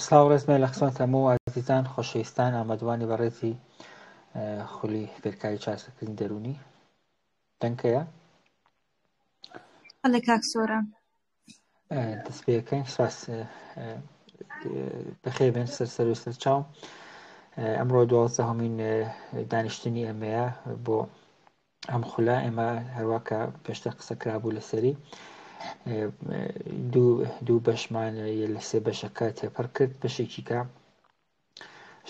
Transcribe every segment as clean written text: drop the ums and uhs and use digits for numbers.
سلااو ڕێزمێ لە قسمەت هەموو ئازیزان خۆشەویستان ئامادەوانی بەڕێزی خولی فێرکاری چاسەکردنی دەرونی دەنکەیە هەڵێ کاک سۆرە دەست پێەکەین سپاس بەخێر بێن سەر چاوم ئەمڕۆ 12مین دانیشتنی ئەمەیە بۆ ئەم خولا ئێمە هەروەکە پێشتر قسە کرابوو لەسەری دوو بەشمان لە سێ بەشەکە تێپەڕ کرد بەشێکی کە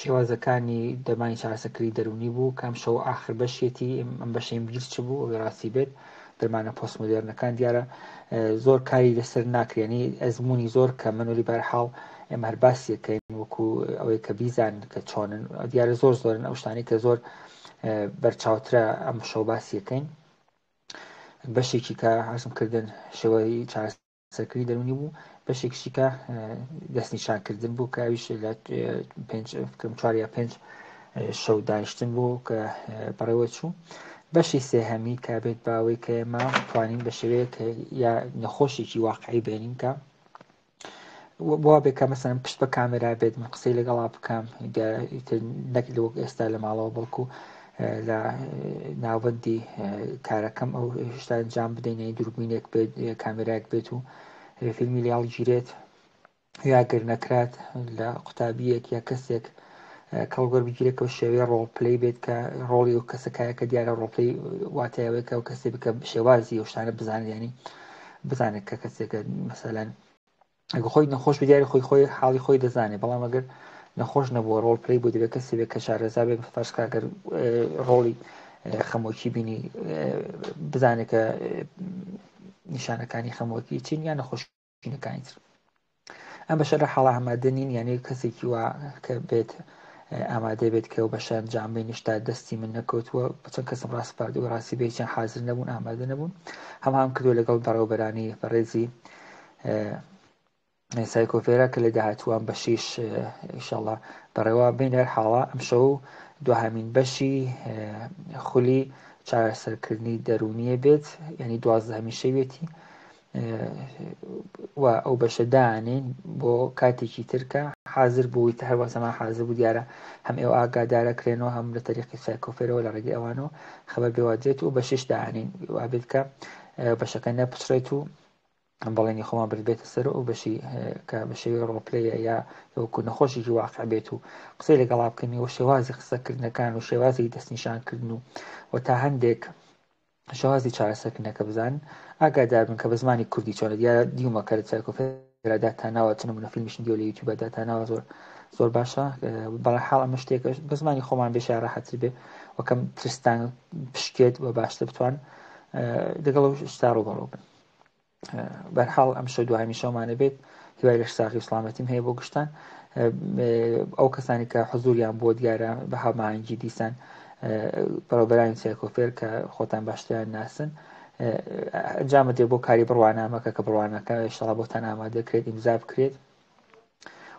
شێوازەکانی دەرمانی چارەسەرکردنی دەرونی بوو کام شەو ئاخر بەشێتی ئەم بەشەی گرچ بوو ئەوەی ڕاستی بێت دەرمانە پۆستمۆدێرنەکان دیارە زۆر کاری لەسەر ناکرێنی ئەزمموی زۆر کە منوری بەرحاڵ ئێمە هەر باسیەکەین وەکو ئەوەی کە بیزان کە چۆنن دیارە زۆرن ئەو شتانی کە زۆر بەرچاوترە ئەم شەو باسیەکەین بەشێکی کە حەزمکردن شێوەی چارەسەرکردنی دەرونی بوو بەشێکشی کە دەستنیشانکردن بوو کە ئەویش لە 4 یا 5 شەو دانیشتن بوو کە بەڕێوە چوو بەشی سێهەمی کە بێت باوەی کە ئێمە توانین بە شێوەیە کە یا نەخۆشێکی واقعی بێنین کە بوا بێت کە مەسەن پشت بە کامێرا بێت من قسەی لەگەڵا بکەم نەکردەوە ئێستا لە ماڵەوە بەڵکو لە ناوەندی کارەکەم ئەو شتا ئەنجام بدەین دووربینێک بێت کامێرایەک بێت و فیلمی لێ هەڵگیرێت یا گەر نەکرات لە قوتابیەک یا کەسێک کەڵگەر بگیرێتەوە شێوەیە ڕۆڵپلەی بێت کە ڕۆڵی و کەسەکایە کە دیارە ڕۆڵپلەی واتایەوەی کە و کەسێک بکە شێوازی ئەو شتانە بزانێت ینی بزانێت کە کەسێکە مەسەلەن ئەگە خۆی نەخۆش بە دیاری خۆی حاڵی خۆی دەزانێت بەڵام ئەگەر نەخۆش نەبووە ڕۆڵپلەی بۆ دەبێت کەسێک کە شارەزا بێت فەرشکاگەر ڕۆڵی خەمۆکی بینی بزانێت کە نیشانەکانی خەمۆکی چین یان نەخۆشینەکانی تر ئەم بەشە لە حاڵە ئامادە نین یعنی کەسێکی وا کە بێت ئامادە بێت کە و بەشان جامبی نیشتا دەستی من نەکەوتووە بچەند کەسم ڕاستپاردی و ڕاستی بێتیان حاضر نەبوون ئامادە نەبوون هەم کردو لەگەڵ بەڕێوەبەرانی بەڕێزی سایکۆفێرا کە لە داهاتووان بەشیش ئینشاءڵڵا بەڕێوە بین هەر حاڵە ئەم شەو دوهەمین بەشی خولی چارەسەرکردنی دەرونیە بێت یعنی 12هەمین شەوێتی و ئەو بەشە دانین بۆ کاتێکی ترکە حاضر بووی هەروەسەما حاضر بوو دیارە هەم ئێوە ئاگادارەکرێنەوە هەم لە تەریقی سایکۆفێرەوە لە ڕێگەی ئەوانەوە خەبەر بێوادرێت و بەشش دانین وابێت کە بەشەکە نەپچڕێت و بەڵێنی خۆمان بێتە سەر و بەشی کە بە شێوەی ڕۆپلەیە یا وەکو نەخۆشێکی واقع بێت و قسەی لەگەڵا بکەنی و شێوازی قسەکردنەکان و شێوازی دەستنیشانکردن و تا هەندێک شێوازی چارەسەرکردنەکە بزانن ئاگادار بن کە بە زمانی کوردی چۆنە دیارە دیومەکە لە سایکۆفێرا داتاناوە چ نمونە فیلمیشن دیۆ لە یوتیوبە داتاناوە زۆر باشە بەڵێحاڵ ئەمە شتێکە بە زمانی خۆمان بێ ڕاحەتر بێ وەکەم ترستان پشکێت و باشتر بتوان لەگەڵ شتا ڕوبەڕوو بن بەرحاڵ ئەم شەو دوهەمی شەومانە بێت هیوای لە ساقی و سڵامەتیم هەیە بۆ گشتان ئەو کەسانی کە حزوریان بۆ دیارە بە هەماهەنگی دیسان بەڕێوەبەرانی سایکۆفێر کە خۆتان باشتریان ناسن ئەنجامە دێ بۆ کاری بڕوانامەکە کە بڕوانەکە ئێشتەڵا بۆتان ئامادە کرێت ئیمزا بکرێت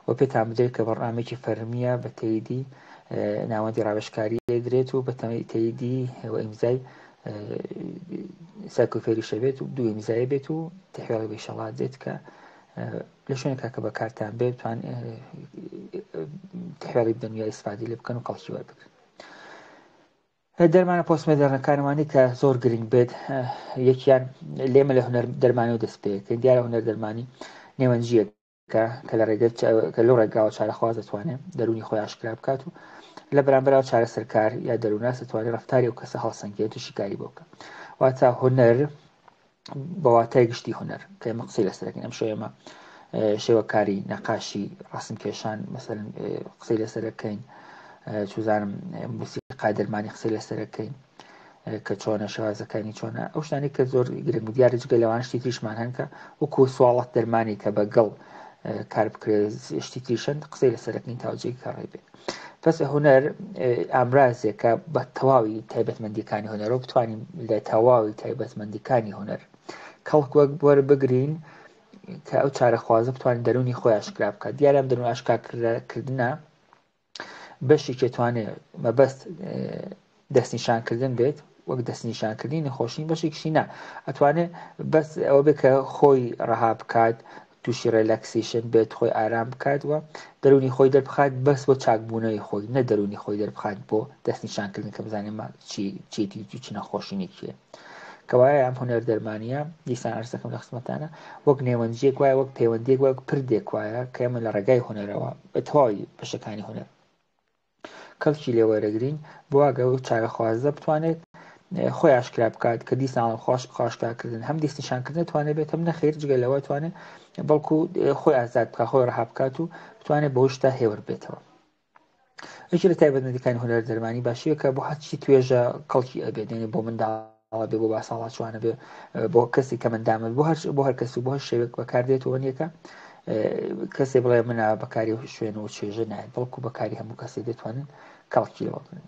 و پێتان بدرێت کە بەڕنامێکی فەرمیە بە تەیدی ناوەندی ڕاوێژکاری دەدرێت و بە تەیدی و ئیمزای سایکۆفێری شەبێت و دوو ئیمزای بێت و تحویڵی بێشەڵات دێت کە لە شوێنێکا کە بەکارتان بێت بتوان تحویڵی بدەن یا ئیسفادی لێ بکەن و قەڵکی وەربگرن دەرمانە پۆستمۆدێرنەکانمانی کە زۆر گرنگ بێت یەکیان لێمە لە هونەر دەرمانی و دەست پێکەین دیارە هونەر دەرمانی نێوەنجیەکە کە لە ڕێگە کە لەو ڕێگاوە چارەخواز دەتوانێت دەرونی خۆی ئاشکرا بکات و لە بەرامبەرەوە چارەسەرکار یا دەروناس دەتوانێت ڕەفتاری و کەسە هەڵسەنگێت و شیکاری بۆ بکات واتە هونەر بە واتای گشتی هونەر کە ئێمە قسەی لەسەرەکەین ئەم شەو ئێمە شێوەکاری نەقاشی ڕەسم کێشان مەسەلەن قسەی لەسەرەکەین چوزانم موسیقا دەرمانی قسەی لەسەرەکەین کە چۆنە شێوازەکانی چۆنە ئەو شتانی کە زۆر گرنگ و دیارە جگە لەوان شتی تریشمان هەن کە وەکو سواڵەت دەرمانی کە بەگەڵ کار بکرێت شتی تریشن قسەی لەسەرەکەین تاوجێکی کەڕێ بێت پس هونەر ئامرازێکە بە تەواوی تایبەتمەندیەکانی هونەرەوە بتوانین لە تەواوی تایبەتمەندیەکانی هونەر کەڵک وەک بگرین کە ئەو چارەخوازە بتوانین دەرونی خۆی ئاشکرا بکات دیارە ئەم دەرون ئاشکراکردنە بەشی کێتوانێت مەبەست دەستنیشانکردن بێت وەک دەستنیشانکردنی نەخۆشین بەشێکیشی نا ئەتوانێت بەس ئەوە بێت کە خۆی ڕەها بکات تووشی ڕێلاکسیشن بێت خۆی ئارام بکات وە دەرونی خۆی دەربخات بەس بۆ چاکبوونەوەی خۆی نە دەرونی خۆی دەربخات بۆ دەستنیشانکردن کە بزانێت چێتی چ نەخۆشینی کێ کەوایە ئەم هونەر دەرمانیە دیسان ئەرزەکەم لە خزمەتانە وەک نێوەنجێک وایە وەک پەیوەندێک وەک پردێک وایە کە ئێمە لە ڕێگای هونەرەوە بە تەواوی بەشەکانی هونەر کەڵکی لێوەرەگرین بۆ ئاگە و چارەخوازە بتوانێت خۆی ئاشکرا بکات کە دیسان خۆشکاکردن هەم دەستنیشانکردن توانێت بێت هەم نەخیر جگە لەوە توانێت بەڵکو خۆی ئازاد بکات خۆی ڕەها بکات و بتوانێت بەو شتا هێور بێتەوە یەکی لە تایبەتمەندیەکانی هونەر دەرمانی باشیە کە بۆ هەرچی توێژە کەڵکی ئەبێت یعنی بۆ منداڵ بێ بۆ باساڵات جوانە بێ بۆ کەسی کە مندامن بۆ هەر کەس و بۆ هەر شێوێک بەکاردێتەوە نیەکە کەسێ بڵێ منە بەکاری شوێن و چێژە نایێت بەڵکو بەکاری هەموو کەسێک دەتوانن کەڵکیەوە بکەن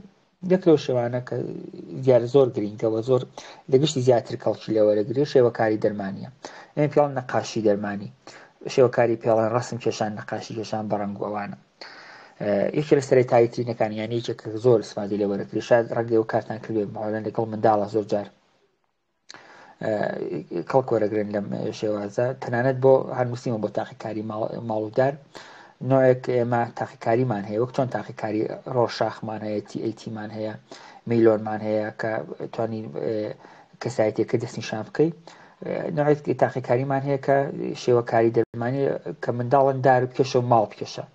یەک لەو شێوانە کە دیارە زۆر گرنگەوە زۆر لە گشتی زیاتر کەڵکی لێوەرەگرێ شێوەکاری دەرمانیە ئەمە پێڵ نەقاشی دەرمانی شێوەکاری پێڵەن ڕەسم کێشان نەقاشی کێشان بەڕەنگ و ئەوانە یەکی لە سەرەتاییترینەکانی یانی یەکێک زۆر استفادە لێوەرەگرێ شاید ڕەنگە و کارتان کردوێ مەڵەن لەگەڵ منداڵە زۆر جار کەڵک وەرەگرن لەم شێوازە تەنانەت بۆ هەرنووسیمە بۆ تاقیکاری ماڵودار نوعێک ئێمە تاقیکاریمان هەیە وەک چۆن تاقیکاری ڕۆژشاخمان هەیە TATمان هەیە میلۆنمان هەیە کە توانین کەسایەتێکە دەستنیشان بکەیت نوعێکی تاقیکاریمان هەیە کە شێوەکاری دەرمانی کە منداڵن دار بکێشە و ماڵ بکێشە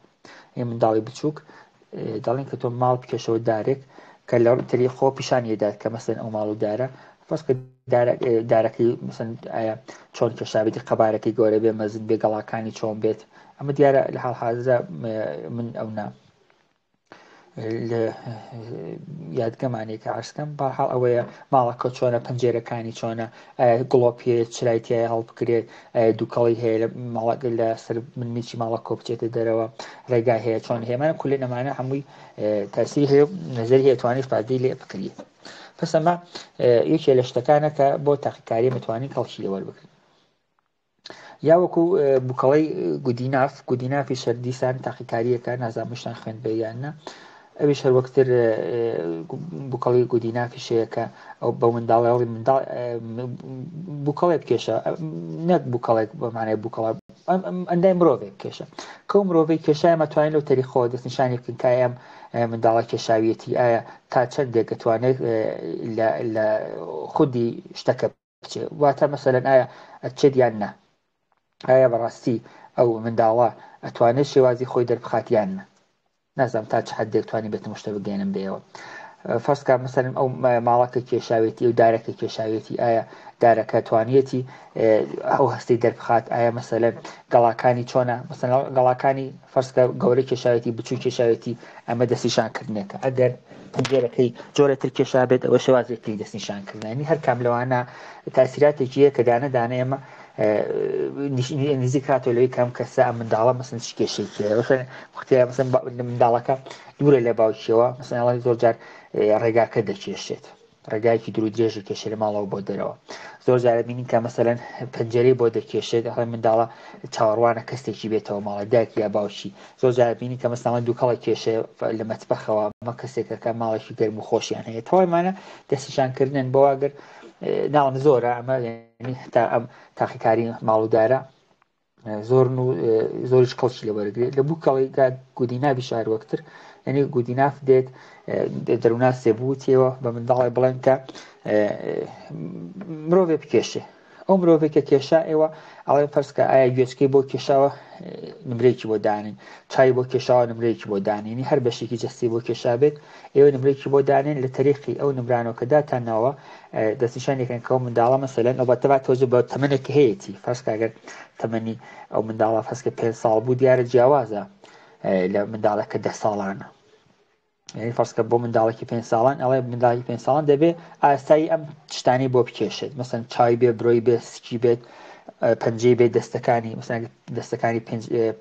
منداڵی بچووک دەڵێن کە تۆ ماڵ بکێشەوە دارێک کە لە تری خۆ پیشانیەدات کە مەسەن ئەو ماڵ و دارە فەسکە دارەکەی مثلا ئایا چۆن کێشابێتی قەبارەکەی گەورە بێ مەزن بێ گەڵاکانی چۆن بێت ئەمە دیارە لە حاڵحازە من ئەونا یادگەمانێکە ئارسکەم بەحاڵ ئەوەیە ماڵەکە چۆنە پەنجێرەکانی چۆنە گڵۆپێت چرایتیای هەڵبکرێت دووکەڵی هەیە لە ماڵک لە سەر من میچی ماڵە کۆ بچێتە دەرەوە ڕێگای هەیە چۆن هێمانە کولێ نەمانە هەمووی تاسیری هەیە نەزەری هەیە توانێت پادەی لێ بکرێت پس ئەمە یەکێ لە شتەکانە کە بۆ تاقیکاری متوانین کەڵکی لێوەربگرین یا وەکو بووکەڵەی گودینافی شەردیسان تاقیکاریەکە نازانمشتان خوێن بەیانە ئەویش هەر وەکتر بووکەڵی گودینافی شەیەکە ئەو بە منداڵی منداڵ بووکەڵێ بکێشە نەک بووکەڵێک بەمانای بووکەڵە ئەندای مرۆڤێک کێشە کە مرۆڤی کێشای مەتوانین لەو تەریخۆ دەستنیشانی بکەین کە ئەم منداڵە کێشاویەتی ئایا تا چەندێک دەتوانێت لە خودی شتەکە بچێ واتە مەسەلەن ئایا ئەچێت یان نە ئایا بەڕاستی ئەو منداڵە ئەتوانێت شێوازی خۆی دەربخاتیان نە نازانم تا چ حدێک توانی بێتم شتە بگەێنم بێەوە فەرسکە مەسەلەن ئەو ماڵەکە کێشاوێتی و دارەکە کێشاوێتی ئایا دارەکە توانیەتی ئەو هەستی دەربخات ئایا مەسەلەن گەڵاکانی چۆنە مەسەلەن گەڵاکانی فەرسکە گەورەی کێشاوێتی بچوو کێشاوێتی ئەمە دەستنیشانکردنێکە ئەگەر پەنجێرەکەی جۆرەتر کێشا بێت ئەوە شێوازێکی دەستنیشانکردنی هەر کام لەوانە تاسیراتێکیە کە دانە ئێمە نزیک هاتۆ لەوەی کەم کەسە ئەم منداڵە مەسن چ کێشێکی وقتی مەسن منداڵەکە دوورە لە باوکیەوە مەسەن زۆر جار ڕێگاکە دەکێشێت ڕێگایکی درو درێژی کێشە لە ماڵەوە بۆ دەرەوە زۆر جارە بینین کە مەسەلەن پەنجەرەی بۆ دەکێشێت هەڵی منداڵە چاوەڕوانە کەسێکی بێتەوە ماڵە دایک یا باوکی زۆر جارە بینین کە مەسەڵەن دووکەڵی کێشێ لە مەتبەخەوە مە کەسێکەکە ماڵێکی گەرم و خۆشیان هەیە تەوایمانە دەستنیشانکردن بۆواگەر ناڵم زۆرە ئەمە تا ئەم تاقیکاری ماڵودارە زۆریش کەڵکی لێوەرەگرێت لە بووکەڵی گودینافی شار وەکتر یعنی گودیناف دێت دەرونا سێبووتیەوە بە منداڵی بڵێن کە مرۆڤێ بکێشێ ئەو مرۆڤێکە کێشا ئێوە ئەڵێ فەرسکە ئایا گوێچکەی بۆ کێشاوە نمرێکی بۆ دانین چای بۆ کێشاوە نمرێکی بۆ دانینی هەر بەشێکی جەستی بۆ کێشا بێت ئێوە نمرێکی بۆ دانێن لە تەریقی ئەو نمرانەوەکەدا تانەوە دەستنیشانێکن کە ئەو منداڵە مەسەلەن ئەو بەتەبات تۆزە بە تەمەنێک هەیەی فەرسکە ئەگەر تەمەنی ئەو منداڵە فەرسکە 5 ساڵ بوو دیارە جیاوازە لە منداڵەکە 10 ساڵانە یعنی فەرسکە بۆ منداڵێکی 5 ساڵان ئەڵێ منداڵی 5 ساڵان دەبێت ئاستایی ئەم شتانی بۆ بکێشێت مەسەن چای بێ برۆی بێ سکی بێت پەنجەی بێت دەستەکانی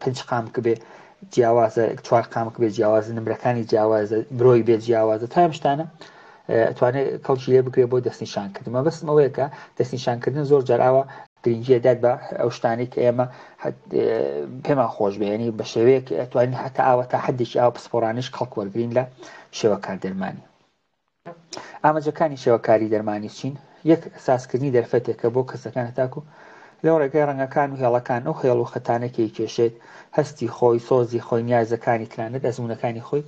5 قامک بێ جیاوازە 4 قامک بێت جیاوازە نمرەکانی جیاوازە برۆی بێت جیاوازە تا ئەم شتانە ئەتوانێت کەڵکی لێ بکرێت بۆ دەستنیشانکردن مەبەستم ئەوەیەکە دەستنیشانکردن زۆر جار ئاوە گرنگیە داد بە ئەو شتانی کە ئێمە پێمان خۆش بێ ینی بە شێوەیەک ئەتوانین هەتا ئاوە تا حدێکی ئاو پسپۆرانش کەڵک وەرگرین لە شێوەکار دەرمانی ئاماجەکانی شێوەکاری دەرمانی چین یەک سازکردنی دەرفەتێکە بۆ کەسەکان تاکو لەو ڕێگەی ڕەنگەکان و هێڵەکان ئەو هێڵ و خەتانەکەی کێشێت هەستی خۆی سۆزی خۆی نیازەکانی ترانێت ئەزمونونەکانی خۆی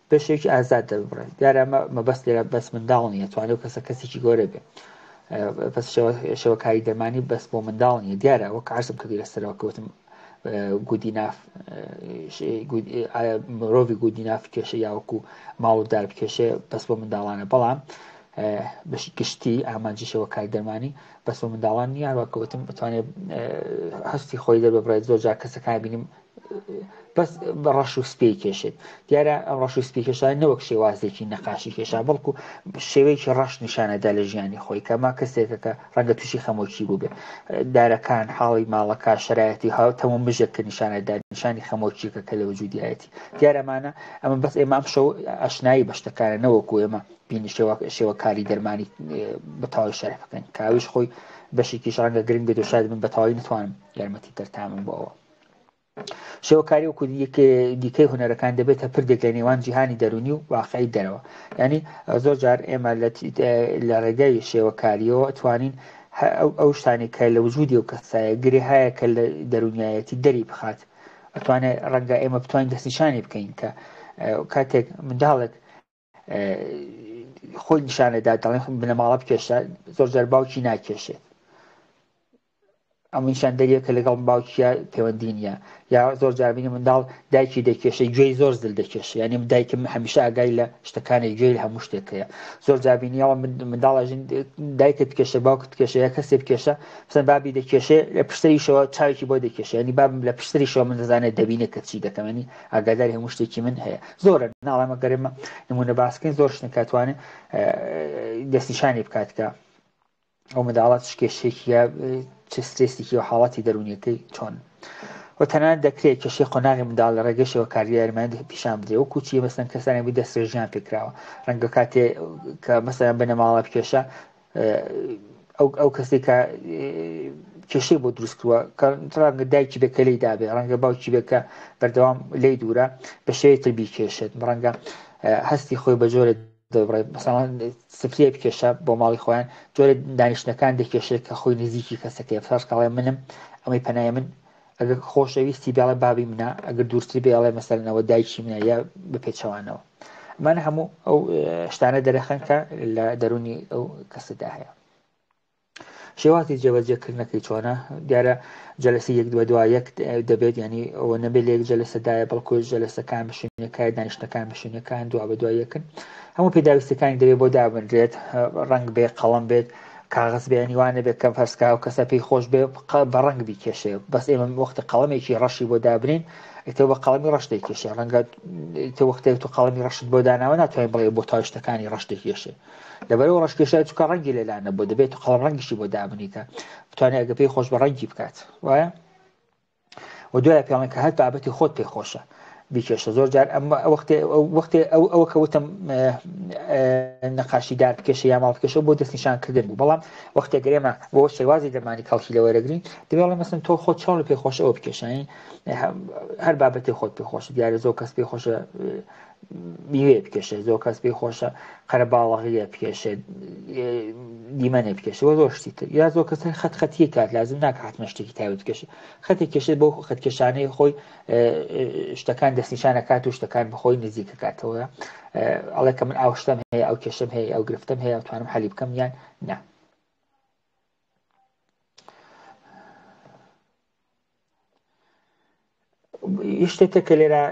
بەشێکی ئازاد دەبڕێت دیارە مەبەست لێرە بەس منداڵ نیە توانێت و کەسە کەسێکی گەورە بێت بەس شەوەکاری دەرمانی بەس بۆ منداڵ نیە دیارە وەک عەرزم کردی لەسەرەوە کەوتم گودی ناف مرۆڤی گودی ناف کێشە یاوەکو ماڵ و دار بکێشێ بەس بۆ منداڵانە بەڵام بەشی گشتی ئامانجی شەوەکاری دەرمانی بەس بۆ منداڵان نیە وەکەوتم بتوانێت هەستی خۆی دەبڕێت زۆر جار کەسەکان بینیم بەس بە ڕەش و سپێی کێشێت دیارە ئەم ڕەش و سپی کێشان نەوەک شێوازێکی نەقاشی کێشا بەڵکو شێوەیەکی ڕەش نیشانەدا لە ژیانی خۆی کەما کەسێکە کە ڕەنگە تووشی خەمۆکی بوو بێ دارەکان حاڵی ماڵەکە شرایەتی هەموو مژێک کە نیشانەدا نیشانی خەمۆکیکە کە لە وجودیایەتی دیارەمانە ئەمە بەس ئێمە ئەم شەو ئاشنایی بە شتەکانە نەوەکو ئێمە بینی شێوەکاری دەرمانی بەتەواوی شەرح بکەین کاویش خۆی بەشێکیش ڕەنگە گرنگ بێت و شاید من بەتەواوی نتوانم یارمەتی تەرتامم بۆەوە شێوەکاری وەکو دیکەی هونەرەکان دەبێتە پردێک لە نێوان جیهانی دەرونی و واقعی دەرەوە ینی زۆر جار ئێمە لە ڕێگەی شێوەکاریەوە توانین ئەو شتانی کە لە وجودی و کەسایە گرێ هەیە کە لە دەرونایەتی دەری بخات ئەتوانێت ڕەنگە ئێمە بتوانین دەستنیشانی بکەین کە کاتێک منداڵێک خۆی نیشانەدا دەڵێن بنەماڵە بکێشە زۆر جار باوکی ناکێشێت ئەم نیشان دەریەکە لەگەڵ باوکیە پەیوەندی نیە یا زۆر جاربینی منداڵ دایکی دەکێشە گوێی زۆر زل دەکێشە ینی دایکم هەمیشە ئاگای لە شتەکانی گوێی لە هەموو شتێکەیە زۆر جاربینیەوە منداڵژین دایکت کێشە باوکت کێشە یا کەسێ بکێشە پسەن بابی دەکێشێ لە پشتریشەوە چاوێکی بۆ دەکێشە ینی بابم لە پشتریشەوە من دەزانێت دەبینێت کە چی دەکەمەنی ئاگاداری هەموو شتێکی من هەیە زۆرە ناڵامە گەرممە نمونە باسکەین زۆر شتێکاتوانێت دەستنیشانی بکاتکە ئەو منداڵات کێشێکیە چ سترێسێکی و حاڵاتی دەرونیەکەی چۆن و تەنانەت دەکرێت کێشەی قۆناغی منداڵ لە ڕێگەی شێوەکاری یارمەتی پیشان بدرێت وەکو چیە مەسەن کەسانی بووی دەستێژیان پێکراوە ڕەنگە کاتێ کە مەسەلەن بنەماڵە بکێشە ئەو کەسێک کە کێشەی بۆ دروستکردووە کە ڕەنگە دایکی بێکە لی دابێ ڕەنگە باوکی بێکە بەردەوام لی دوورە بە شێوەیەکی بیکێشێت ڕەنگە هەستی خۆی بە جۆرە دەبڕێت مثلا سفرێ بکێشە بۆ ماڵی خۆیان جۆرە دانیشتەکان دەکێشێت کە خۆی نزیکی کەسەکەی فەرش کاڵێ منم ئەمەی پەنای من ئەگەر خۆشەویستی بێڵێ بابی منە ئەگەر دوورتری بێڵێ مەسەرنەوە دایکی منە یا بە پێچەوانەوە ئەمانە هەموو ئەو شتانە دەرەخەن کە لە دەرونی ئەو کەسەدا هەیە شێوازی جێبەجێکردنەکەی چۆنە دیارە جەلەسی یەک دووە دوای یەک دەبێت ینی ئەوە نەبێت لە یەک جەلەسەدایە بەڵکو جەلەسەکان بشینەکە دانیشتەکان بشینەکان دوا بە دوای یەکن هەموو پێداویستەکانی دەبێت بۆ دابنرێت ڕنگ بێ قەڵم بێت کاغز بێنیوانە بێت کەم فەرسکا و کەسە پێی خۆش بێ بە ڕنگ بیکێشێ بەس ئێمە وەختە قەڵمێکی ڕەشی بۆ دابنین ئێتە بە قەڵمی ڕەش دەکێشێ ڕەنگە وەختێک تو قەڵمی ڕەشت بۆ داناوە ناتوانین بڵێ بۆ تاویشتەکانی ڕەش دەکێشێ لەبەرەوە ڕەشکێشە چکە ڕەنگی لێلانە بۆ دەبێت قەڵم ڕەنگیشی بۆ دابنیکە بتوانێت ئەگە پێی خۆش بە ڕەنگی بکات وایە و دوای پێڵێن کە هەر بابەتی خۆت پێی خۆشە بیکێشە زۆر جار وەختێ ئەوە کەوتم نەقاشیدار بکێشە یا ماڵ بکێشە بۆ دەستنیشانکردن بوو بەڵام وەختێک گەرێمە بۆ شێوازی دەرمانی کەڵکی لە وەرەگرین دەبێڵێ مەسن تۆ خۆت چۆن لە پێی خۆشە ئەوە بکێشانی هەر بابەتی خۆت پێی خۆشە دیارە زۆر کەس پێی خۆشە میوێ بکێشێ زۆر کەس پێی خۆشە قەرەباڵغیە بکێشێت دیمەنێ بکێشەوە زۆر شتی تر یا زۆر کەس خەتخەتی کات لازم ناکە حتممە شتێکی تایبەت بکێشێ خەتی کێشێت بۆ خەتکێشانەی خۆی شتەکان دەستنیشانە کات و شتەکان بخۆی نزیکە کاتەوە ئەڵێ کە من ئاو شتم هەیە ئەو کێشەم هەیە ئەو گرفتم هەیە توانم حەلی بکەم یان نا شتێکە کە لێرە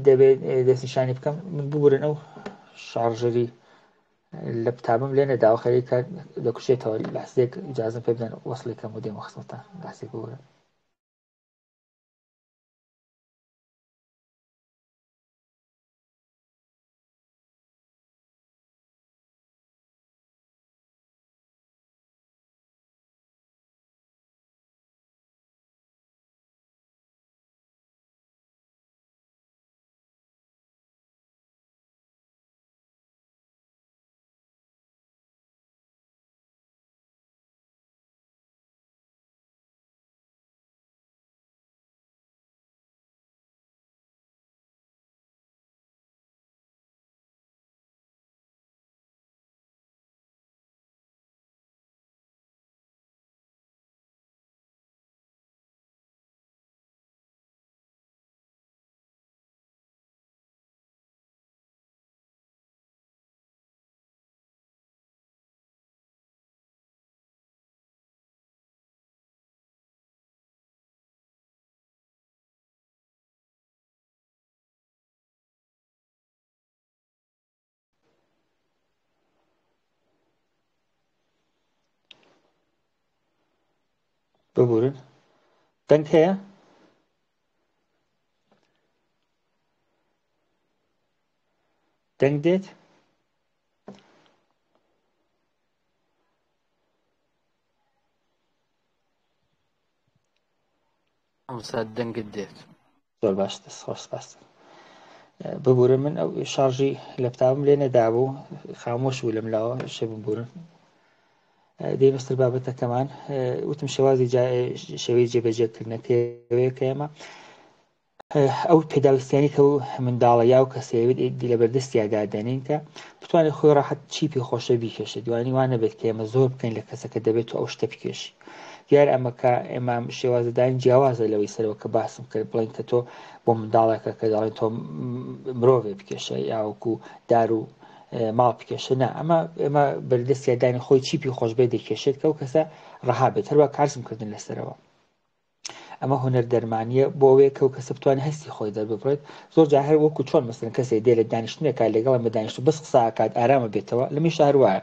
دەبێت دەستنیشانی بکەم من ببورن ئەو شارژەری لە قوتابم لێ نەداوە خەریکە دەکوشێتەوە لاسێک ئیجازەم پێ بدەن وەسڵی کەم و دێمە خستەوە لاسێک ببورن ببورن دەنگ هەیە دەنگ دێت دەنگت دێت زۆر باش دەست خۆش باس ببورن من ئەو شارژی لەپتاپم لێ نەدابوو خامۆش بوو لەم لاوە شێ ببورن دەیبەستر بابەتەکەمان وتم شێوازی شێوەی جێبەجێکردنەکەوەیە کە ئێمە ئەو پێداویستیانی کە و منداڵە یا و کەسێوێت لە بەردەستیادا دەنین کە بتوانێت خۆی ڕاحەت چی پێی خۆشە بیکێشێت دوانی وانە بێت کە ئێمە زۆر بکەین لە کەسەکە دەبێت و ئەو شتە بکێشی دیار ئەمەکە ئێمە شێوازەدانی جیاوازە لەوەی سەرەوە کە باسم کرد بڵین کە تۆ بۆ منداڵێکە کە دەڵێن تۆ مرۆڤێ بکێشە یاوەکو دار و ماڵ بکێشە نا ئەمە بەردەستیادانی خۆی چی پێی خۆش بێ دەکێشێت کە ئەو کەسە ڕەها بێت هەروە کارزم کردن لەسەرەوە ئەمە هونەر دەرمانیە بۆ ئەوەیە کە و کەسە بتوانێت هەستی خۆی دەرببڕێت زۆر جا هەر وەکو چۆن مەسەڵەن کەسێک دێ لە دانیشتنێکا لەگەڵ بە دانیشت بەس قسە ئاکات ئارامە بێتەوە لەمیش هەروایە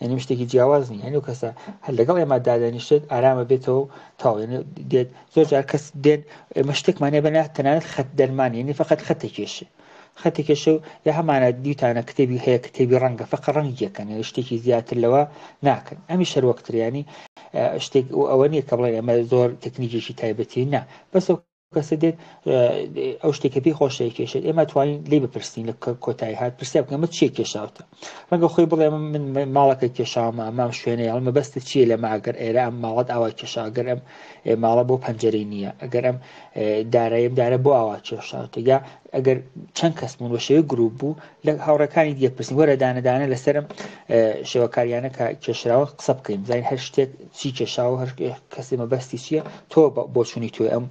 یعنی شتێکی جیاواز نیە هەنوو کەسە هەر لەگەڵ ئێمە دادانیشتێت ئارامە بێتەوە تاو دێت زۆر جار کەس دێن ئێمە شتێکمانێ بەنا تەنانەت خەت دەرمانی یعنی فقط خەتێکێشێ خەتێکێشە و یا هەمانە دیتانە کتێبی هەیە کتێبی ڕەنگە فقط ڕەنگیەکەن شتێکی زیاتر لەوە ناکەن ئەمی شەروەکتریانی شتێک ئەوە نییە کە بڵێن ئەمە زۆر تەکنیکێکی تایبەتی نا بەس کەسە دێت ئەو شتێکە پێی خۆشەیە کێشێت ئێمە توانین لێ بپرسین لە کۆتایی هات پرسیار بکەم ئەمە چیە کێشاوتە ڕەنگە خۆی بڵێ من ماڵەکە کێشاومە ئەمام شوێنەیە ئەڵمە بەستت چییە لە ماگەر ئێرە ئەم ماڵەت ئاوا کێشا ئەگەر ئەم ماڵە بۆ پەنجەرەی نییە ئەگەر ئەم داراییم دارە بۆ ئاوا کێشاوتە یا ئەگەر چەند کەس بوون بە شێوەی گروپ بوو لە هاوڕەکانی دیگە پرسین وەرە دانەدانە لەسەرم شێوەکاریانە کە کێشراوە قسە بکەین زین هەر شتێک چی کێشاوە هەر کەسی مەبەستی چییە تۆ بۆ چوونی توێ ئەم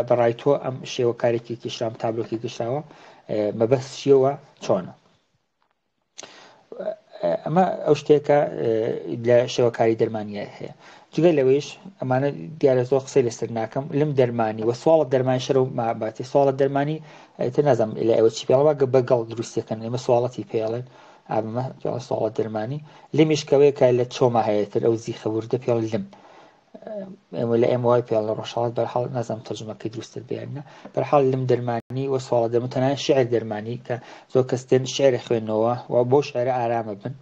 بەڕای تۆ ئەم شێوەکارێکی کێشرام تابلۆکی کێشراوە مەبەست چیەوە چۆنە ئەمە ئەو شتێکە لە شێوەکاری دەرمانیە هەیە جگە لەوەیش ئەمانە دیارە زۆر قسەی لەسەر ناکەم لەم دەرمانی وە سوڵە دەرمانی شەر و ماباتی سوڵە دەرمانی تە نازم لە ئەوە چی پێڵەوە بەگەڵ دروستەکەن ئێمە سوڵەتی پێڵێن ئامە سوڵە دەرمانی لێمیشکەوەیەکە لە چۆمە هەیەتر ئەو زیخە وردە پێڵ لم ئێمە لە ئێم وای پێڵ لە ڕۆژهاڵات بەرحاڵ نازم تەرجمەکەی دروستتر بێنە بەرحاڵ لەم دەرمانی وە سوڵە دەرمتەنان شعر دەرمانی کە زۆر کەستێن شعرە خوێنەوە و بۆ شعرە ئارامە بن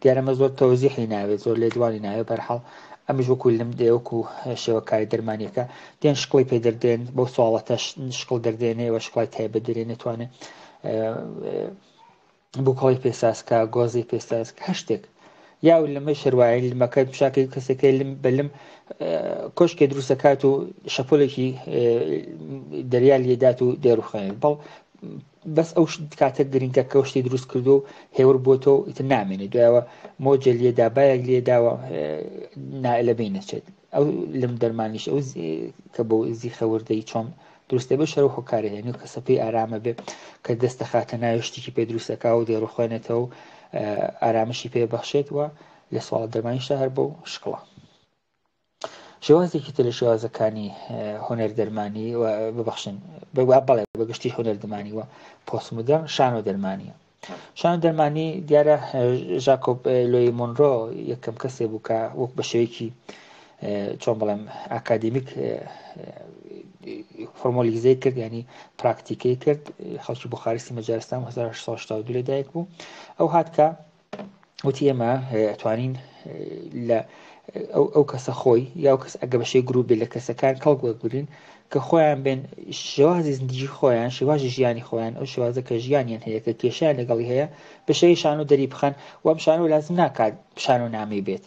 دیارەمە زۆر تەوزیحی ناوێت زۆر لێدوانی ناوێت بەرحاڵ ئەمیش وەکو لەم دێوەکو شێوەکاری دەرمانیەکە دێن شکڵی پێ دەردێن بۆ سوڵەتە شکڵ دەردێنێ وە شکڵی تایبەت دەرێنێتوانێت بووکەڵی پێساسکە گۆزی پێساسکە هەر شتێک یا لەمە شەروایە لمەکە شاکەی کەسەکەی بەلم کۆشکێ دروستەکات و شەپۆلێکی دەریا لێدات و دێڕوخێن بەڵ بەس ئەو کاتە گرنگکە کەوشتی دروست کردو و هێور بۆتەوە ئیتر نامێنێت دوایەوە مۆجە لێدا باەک لێداوە لە بین نەچێت ئەو لەم دەرمانیش ئەو کە بۆ زیخە وردەی چۆن دروستە بە شەرە خۆکاری هێنی و کەسەپی ئارامە بێ کە دەستە خاتە ناوی شتێکی پێ دروستەکە و دێڕوخێنێتەوە و ئارامشی پێ بەخشێت وە لە سوڵە دەرمانیشە هەر بۆ شکڵە شێوازێکی تر لە شێوازەکانی هۆنەر دەرمانی و ببەخشن بەڵێ بەگشتی هۆنەر دەرمانی وە پۆستمۆدەرن شانۆ دەرمانیە شانۆ دەرمانی دیارە ژاکۆب لۆی مۆنرۆ یەکەم کەسێ بوو کە وەک بە شێوەیەکی چۆن بڵێم ئاکادمیک فۆرمۆلیزەی کرد ینی پراکتیکەی کرد خەڵکی بوخاریستی مەجارستان 1962 لێدایک بوو ئەو هاتکە وتی ئێمە ئەتوانین لە ئەو کەسە خۆی یا کەس ئەگە بەشەی گروپی لە کەسەکان کەڵک وەرگرین کە خۆیان بێن شێوازی زندگی خۆیان شێوازی ژیانی خۆیان ئەو شێوازە کە ژیانیان هەیە کە کێشیان لەگەڵی هەیە بەشەی شان و دەری بخەن و ئەم شان و لازم ناکات شان و نامی بێت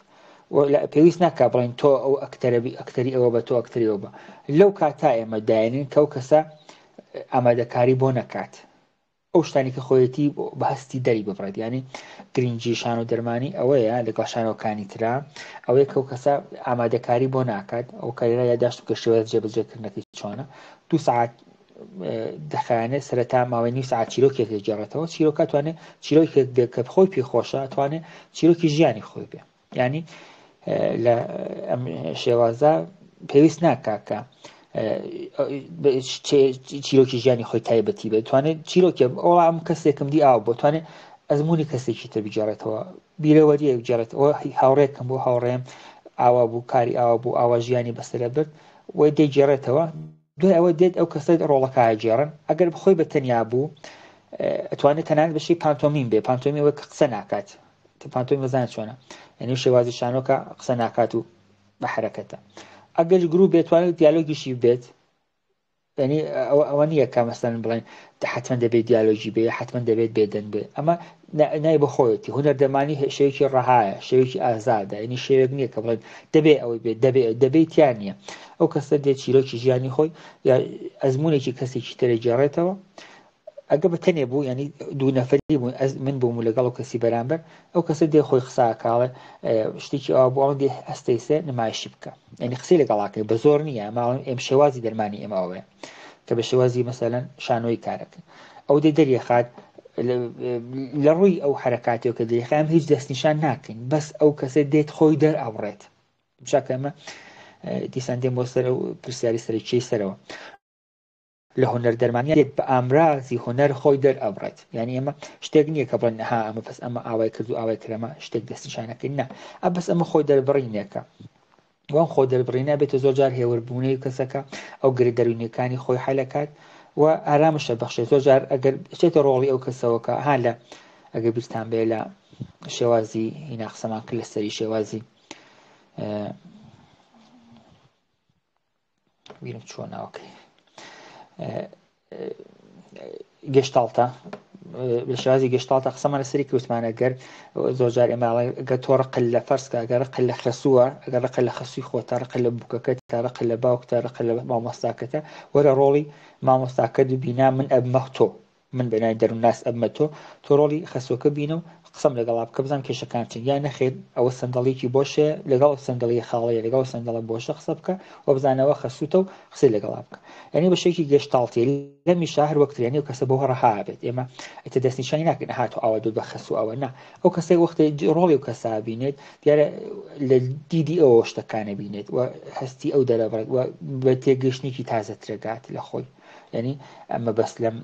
پێویست ناکات بڵێن تۆ ئەو ئەکتەری ئەوە بە تۆ ئەکتەری ئەوە بە لەو کاتا ئێمە داێنین کە ئەو کەسە ئامادەکاری بۆ نەکات ئەو شتانی کە خۆیەتی بە هەستی دەری ببڕێت ینی گرنگجی شان و دەرمانی ئەوەیە لەگەڵ شانەکانی ترا ئەوەیە کە ئەو کەسە ئامادەکاری بۆ ناکات ئەو کاریرا یاداشت کە شێوەیە جێبەجێکردنەکەی چۆنە 2 ساعت دەخانێت سەرەتا ماوەی نی ساعت چیرۆکێک دەجێڕێتەوە چیرۆکە توانێت چیرۆکێک بێت کە خۆی پێی خۆشە توانێت چیرۆکی ژیانی خۆی بێ ینی لە ئەم شێوازە پێویست ناکاکە چیرۆکی ژیانی خۆی تایبەتی بێت توانێت چیرۆکێ ئەوڵام کەسێکم دی ئاو بۆ توانێت ئەزمموی کەسێکی تر بجارێتەوە بیرەوەریە بجارێتەوە هاوڕێکم بۆ هاوڕێم ئاوا بوو کاری ئاوا بوو ئاوا ژیانی بەسەر برد و دەیگێڕێتەوە دوای ئەوە دێت ئەو کەسە ڕۆڵەکە گێڕن ئەگەر بخۆی بە تەنیا بوو ئەتوانێت تەنانەت بەشی پانتۆمین بێ پانتۆمی وەک قسە ناکات پانتۆمی مەزان چۆنە یعنی شێوازی شانۆکە قسە ناکات و بە حرەکەتە ئەگەر گروپ بێتوانێت دیالۆگیشی بێت ینی ئەوە نییە کە مەسەن بڵێن حتمما دەبێت دیالۆژی بێ حتمما دەبێت بێدەن بێ ئەمە نای بەخۆیەتی هونەر دەمانی شێوکی ڕەهایە شێوکی ئازادە ینی شێوێک نییە کە بڵێن دەبێت ئەوەی بێت دەبێتیان نییە ئەو کەسە دێت چیرۆکی ژیانی خۆی یا ئەزمونێکی کەسێکی ترە گێڕێتەوە ئەگە بە تەنێ بوو ینی دوو نەفەری بوو من بووم و لەگەڵ و کەسی بەرامبەر ئەو کەسە دێ خۆی قساکاڵێ شتێکی ئەوە بۆ دێ هەستەی سێ نمایشی بکە ینی قسەی لەگەڵاکەی بە زۆر نییە ماڵم ئێم شێوازی دەرمانی ئێمەوەیە کە بە شێوازی مەسەلەن شانۆی کارەکە ئەو دێ دەریەخات لە ڕووی ئەو حرەکاتێک کە دەریخام هیچ دەستنیشان ناکەین بەس ئەو کەسە دێت خۆی دەرئەوڕێت شاکەمە دیسان دێم بۆ سەر و پرسیاری سەرچی سەرەوە لە هونەر دەرمانی دێت بە ئامرازی هونەر خۆی دەرئەوڕێت یعنی ئەمە شتێک نییە کە بڵێن ها ئەمە پس ئەمە ئاوای کرد و ئاوای کرەمە شتێک دەستنیشانەکەین نا بەس ئەمە خۆی دەربڕینێکە وان خۆ دەربڕینە بێتە زۆر جار هێوەربوونەی کەسەکە ئەو گری دەروونیەکانی خۆی حەلەکات و ئارامشە بەخشێت زۆر جار ئەگەر بچێتە ڕۆڵی ئەو کەسەوەکە ها لە ئەگەر بیستان بێ لە شێوازی هینا قسەمان کرد لەسەری شێوازی بینم چۆناوەکەی گەشتاڵتە لە شێوازی گەشتاڵتە قسەمان لەسەری کەوتمانە گەر زۆر جار ئێماڵێ گە تۆ ڕقل لە فەرسکە ئەگەر ڕقل لە خەسووە ئەگەر ڕقل لە خەسووی خۆ تا ڕقل لە بووکەکەت تا ڕقل لە باوک تا ڕقل لە مامۆستاکەتە وەرە ڕۆڵی مامۆستاکەت ببینا من ئەبمە تۆ من بەنای دەروون ناس ئەبمە تۆ ڕۆڵی خەسووەکە بینە و قسەم لەگەڵا بکە بزان کێشەکان چن یا نەخێت ئەوە سندڵێکی بۆشێ لەگەڵ سندڵی خاڵەیە لەگەڵ سندڵە بۆشە قسە بکە و بزانەوە خەسووتە و قسەی لەگەڵا بکە یعنی بە شێکی گەشتاڵتی لەمیشا هەر وەکتریانی و کەسە بۆ ڕەها بێت ئێمە ئێتە دەستنیشانی ناکەین هاتو ئەوە دوو بە خەسوو ئەوە نا ئەو کەسەی وەختی ڕۆڵی و کەسا بینێت دیارە لە دیدی ئەوە شتەکانە بینێت و هەستی ئەو دەرەبڕێت و بە تێگەشتێکی تازە ترەگات لە خۆی ینی ئەمە بەس لەم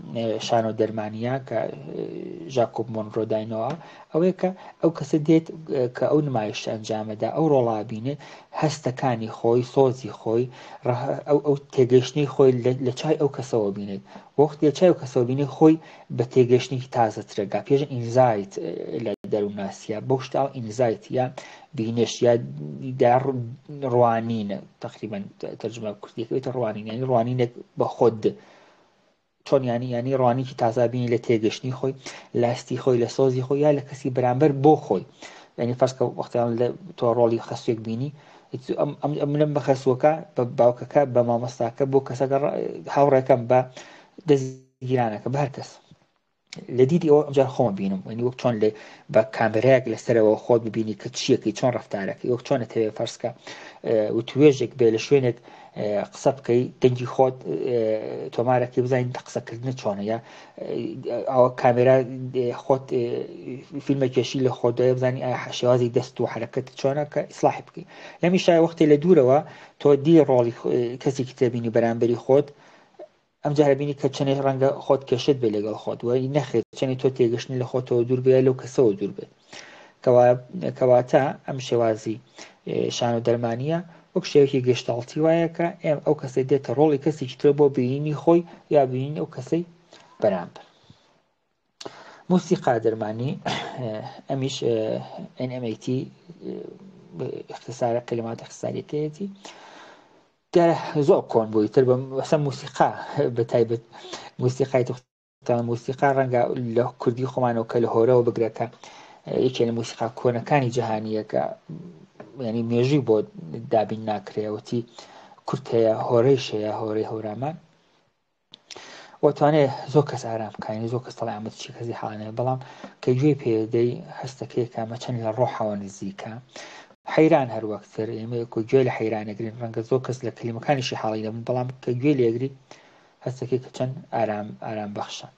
شانۆ دەرمانیە کە ژاکۆب مۆنڕۆ داینەوە ئەوەیە کە ئەو کەسە دێت کە ئەو نمایش ئەنجامەدا ئەو ڕۆڵا بینێت هەستەکانی خۆی سۆزی خۆی ئەو تێگەشتنی خۆی لە چای ئەو کەسەوە بینێت وەختی لە چای ئەو کەسەوە بینێت خۆی بە تێگەشتنی تازە ترەگا پێشن ئینزایت لە دەرووناسیە بەو شتاو ئینزایت یا بینش یا ڕوانینە تقریبا تەرجمە کوردیەکەوێتە ڕوانین یعنی ڕوانینێک بە خۆت چۆن ینی ڕوانیکی تازابینی لە تێگەشتنی خۆی لاستی خۆی لە سۆزی خۆی یا لە کەسی بەرامبەر بۆ خۆی ینی فەرزکە وەختیان لە تۆ ڕۆڵی خەسوێک بینی ئەم بە خەسووەکە بە باوکەکە بە مامۆستاکە بۆ کەسەکە هاوڕێکەکەم بە دەستگیرانەکە بە هەر کەس لە دیدی ئەوە ئەمجار خۆمە بینم ینی وەک چۆن لێ بە کامێرایەک لەسەرەوە خۆت ببینی کە چیەکەی چۆن ڕەفتارەکەی وەک چۆنە تەوێ فەرزکە و توێژێک بێ لە شوێنێک قسە بکەی دەنگی خۆت تۆمارەکەی بزانین قسەکردنە چۆنە یا ئەوە کامێرا خۆت فیلمێکێشی لە خۆدای بزانانی ئایا شێوازی دەست و حرەکەت چۆنە کە ئیسلاحی بکەی لەمی شای وەختی لە دوورەوە تۆ دی ڕۆڵی کەسێکی تێبینی بەرامبەری خۆت ئەم جارە بینی کە چەنێ ڕەنگە خۆت کێشت بێ لەگەڵ خۆت وای نەخێت چەنی تۆ تێگەشتنی لە خۆتەوە دوور بێ لەو کەسەوە دوور بێت کەواتە ئەم شێوازی شان و دەرمانیە وەک شێوەیەکی گەشتاڵتی وایە کە ئەو کەسەی دێتە ڕۆڵی کەسێکی ترە بۆ بینینی خۆی یا بینینی ئەو کەسەی بەرامبەر موسیقا دەرمانی ئەمیش NMAT اختصارە کلمات اختصاریەتەیەتی دیارە زۆر کۆن بووی تر بەسە موسیقا بە تایبەت موسیقای موسیقا ڕەنگە لە کوردی خۆمانەوە کە لە هۆرەوە بگرێتە یەکێ لە موسیقا کۆنەکانی جەهانیەکە ینی مێژووی بۆ دابین ناکرێوەتی کورت هەیە هۆرەیش هەیە هۆرەی هەورامان وەتوانێت زۆر کەس ئارام بکەین زۆر کەس دەڵێ ئەمە چی کەسی حاڵانەیە بەڵام کە گوێی پێدەی هەستەکەی کامە چەند لە ڕۆحەوە نزیکە حەیران هەر وەکتر ئێمە گوێ لە حەیرانەگرین ڕەنگە زۆر کەس لە کلمەکانیشی حاڵی دەبن بەڵام کە گوێ لێگری هەستەکەی کە چەند ئارام بەخشە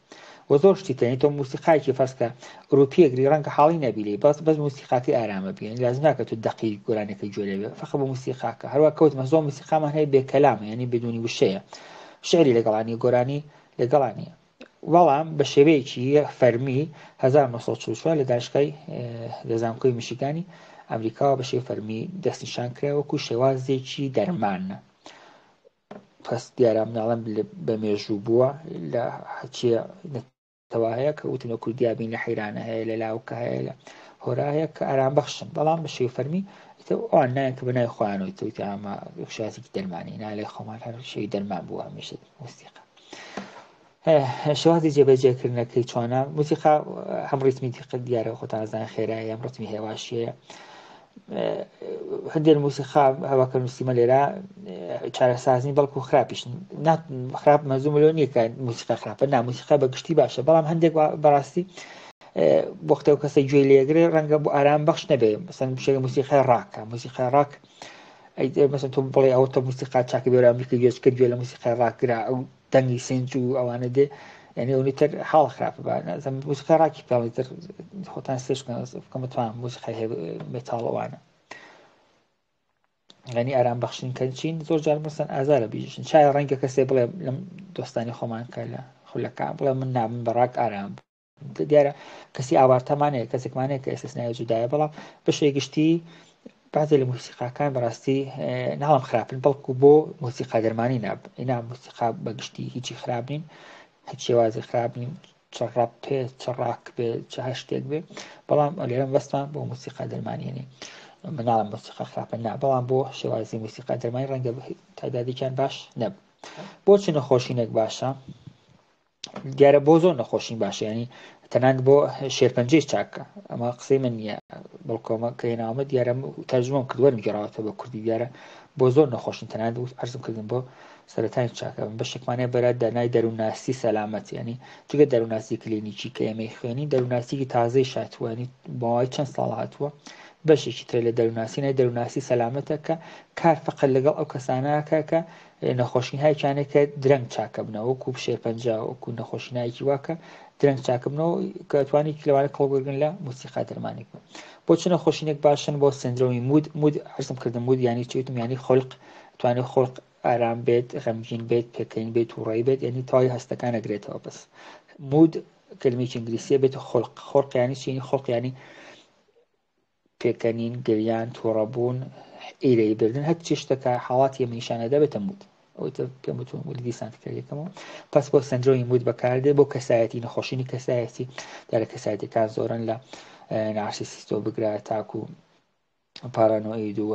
و زۆر شتی تێنی تۆ موسیقایکی فەرزکە ئەوروپیەگری ڕەنگە حاڵی نەبیلی بەس موسیقاتی ئارامە بێن لازم ناکە تو دەقی گۆرانەکە گوێ لێ بێ فەقە بە موسیقاکە هەروە کەوتمە زۆر موسیقامان هەیە بێکەلامە ینی بدونی وشەیە شعری لەگەڵانی گۆرانی لەگەڵانیە بەڵام بە شێوەیەکی فەرمی 1940 لە دانشگای لە زانکۆی میشیگانی ئەمریکا بە شێوەی فەرمی دەستنیشان کرا وەکو شێوازێکی دەرمانە. پس دیارە مناڵم بە مێژوو بووە لە هەچیە نەتەوا هەیە کە وتم لە کوردیابین لە حەیرانە هەیە لە لاوکە هەیە لە هۆرا هەیە کە ئارام بەخشن، بەڵام بە شێوەی فەرمی ئەوان نایەن کە بەناوی خۆیانەوەی تەوتی ئەمە شێوازێکی دەرمانی نالێ خۆمان هەر شێوی دەرمان بووە هەمیشە موسیقا. شێوازی جێبەجێکردنەکەی چۆنە؟ موسیقا هەم ڕیتمی دیارە خۆتان زان خێرایە، هەم ڕیتمی هێواشیەیە. هەندێک موسیقا هەواکە نووسیمە لێرە چارەسازنی بەڵکو خراپیش خراپ مەزوم لەوە نییە کە موسیقا خراپە، نا موسیقا بەگشتی باشە، بەڵام هەندێک بەڕاستی بۆ وەختەوە کەسە گوێی لێگرێ ڕەنگە بۆ ئارام بەخش نەبێ. مەسەڵەن شێ موسیقای ڕاکە، موسیقای ڕاک مەسەڵەن تۆ بڵێ ئەوە تۆ موسیقا چاکە بێ ئەمریکا گوێش کرد گوێ لە موسیقای ڕاکرا ئەو دەنگی سنج و ئەوانە دێ، یعنی ئەوەی تر حاڵ خراپە بە موسیقای ڕاکی پێڵی تر خۆتان سێش بکەم بتوانم موسیقای مێتاڵ ئەوانە ینی ئارام بەخشین کەچین زۆر جار مەسەن ئازارە بیژن شاید ڕەنگە کەسێ بڵێ لەم دۆستانی خۆمان کە لە خولەکە بڵێ من نابم بەڕاک ئارام دیارە کەسی ئاوارتەمانەیە کەسێکمانەیە کە ئێستەسنایە جودایە، بەڵام بەشێ گشتی بعضێ لە موسیقاکان بەڕاستی ناڵم خراپن بەڵکو بۆ موسیقا دەرمانی نابن موسیقا بەگشتی هیچی خراپ نین، هیچ شێوازی خراپ نین، چڕاپ پێ چڕاک بێ چ هەر شتێک بێ، بەڵام لێرەم بەستمان بۆ موسیقا دەرمانیێنی مناڵم موسیقا خراپە نا، بەڵام بۆ شێوازی موسیقا دەرمانی ڕەنگە تایدادێکیان باش نەبوو. بۆچی نەخۆشینێک باشە؟ دیارە بۆ زۆر نەخۆشین باشە، ینی تەنانەت بۆ شێرپەنجەی چاکە، ئەمە قسەی من نییە بەڵکۆمە کە هێناومە دیارە تەرجمەم کردووە میگەڕاوەتەوە بە کوردی، دیارە بۆ زۆر نەخۆشین تەنانەت عەرزم کردن بۆ سەرەتای چاکە بەشێکمانەیە بەرە دانای دەروونناسی سەلامەت، ینی جگە دەروونناسی کلینیکی کە ئێمەی خوێنی دەروونناسیی تازەی شاتووە، بۆوای چەند ساڵ هاتووە بەشێکی تر لە دەروونناسی دەروونناسی سەلامەتە کە کار فقط لەگەڵ ئەو کەسانەکە کە نەخۆشیهایکیانێک کە درەنگ چاکە بنەوە وەکو شێرپەنجە وەکو نەخۆشینایکی واکە درەنگ چاکە بنەوە کە توانی لەوانە کەڵبگرن لە موسیقا دەرمانێک بن. بۆچی نەخۆشینێک باشن؟ بۆ سندرۆمی مود عەرزم کردم مود ینی چیتم ینی خۆلق توانێت خۆلق ئارام بێت، غەمگین بێت، پێکەین بێت و ڕێی بێت، ینی تەواوی هەستەکان ئەگرێتەوە. بەس مود کلمێکی ئینگلیسیە بێت خۆلق ینی چینی خۆلق ینی پێکەنین، گریان، تووڕەبوون، ئیرەی بردن، هەر چی شتێکە حاڵاتی ئەمە نیشانەدا بێتە مود. ئەوەی پێم وتوم وردی سانتیکەریەکەمەوە. پس بۆ سندرۆمی مود بەکاردێ بۆ کەسایەتی نەخۆشینی کەسایەتی دیارە کەسایەتیەکان زۆرن لە نارسیسیستۆ بگرە تاکو پارانۆئید و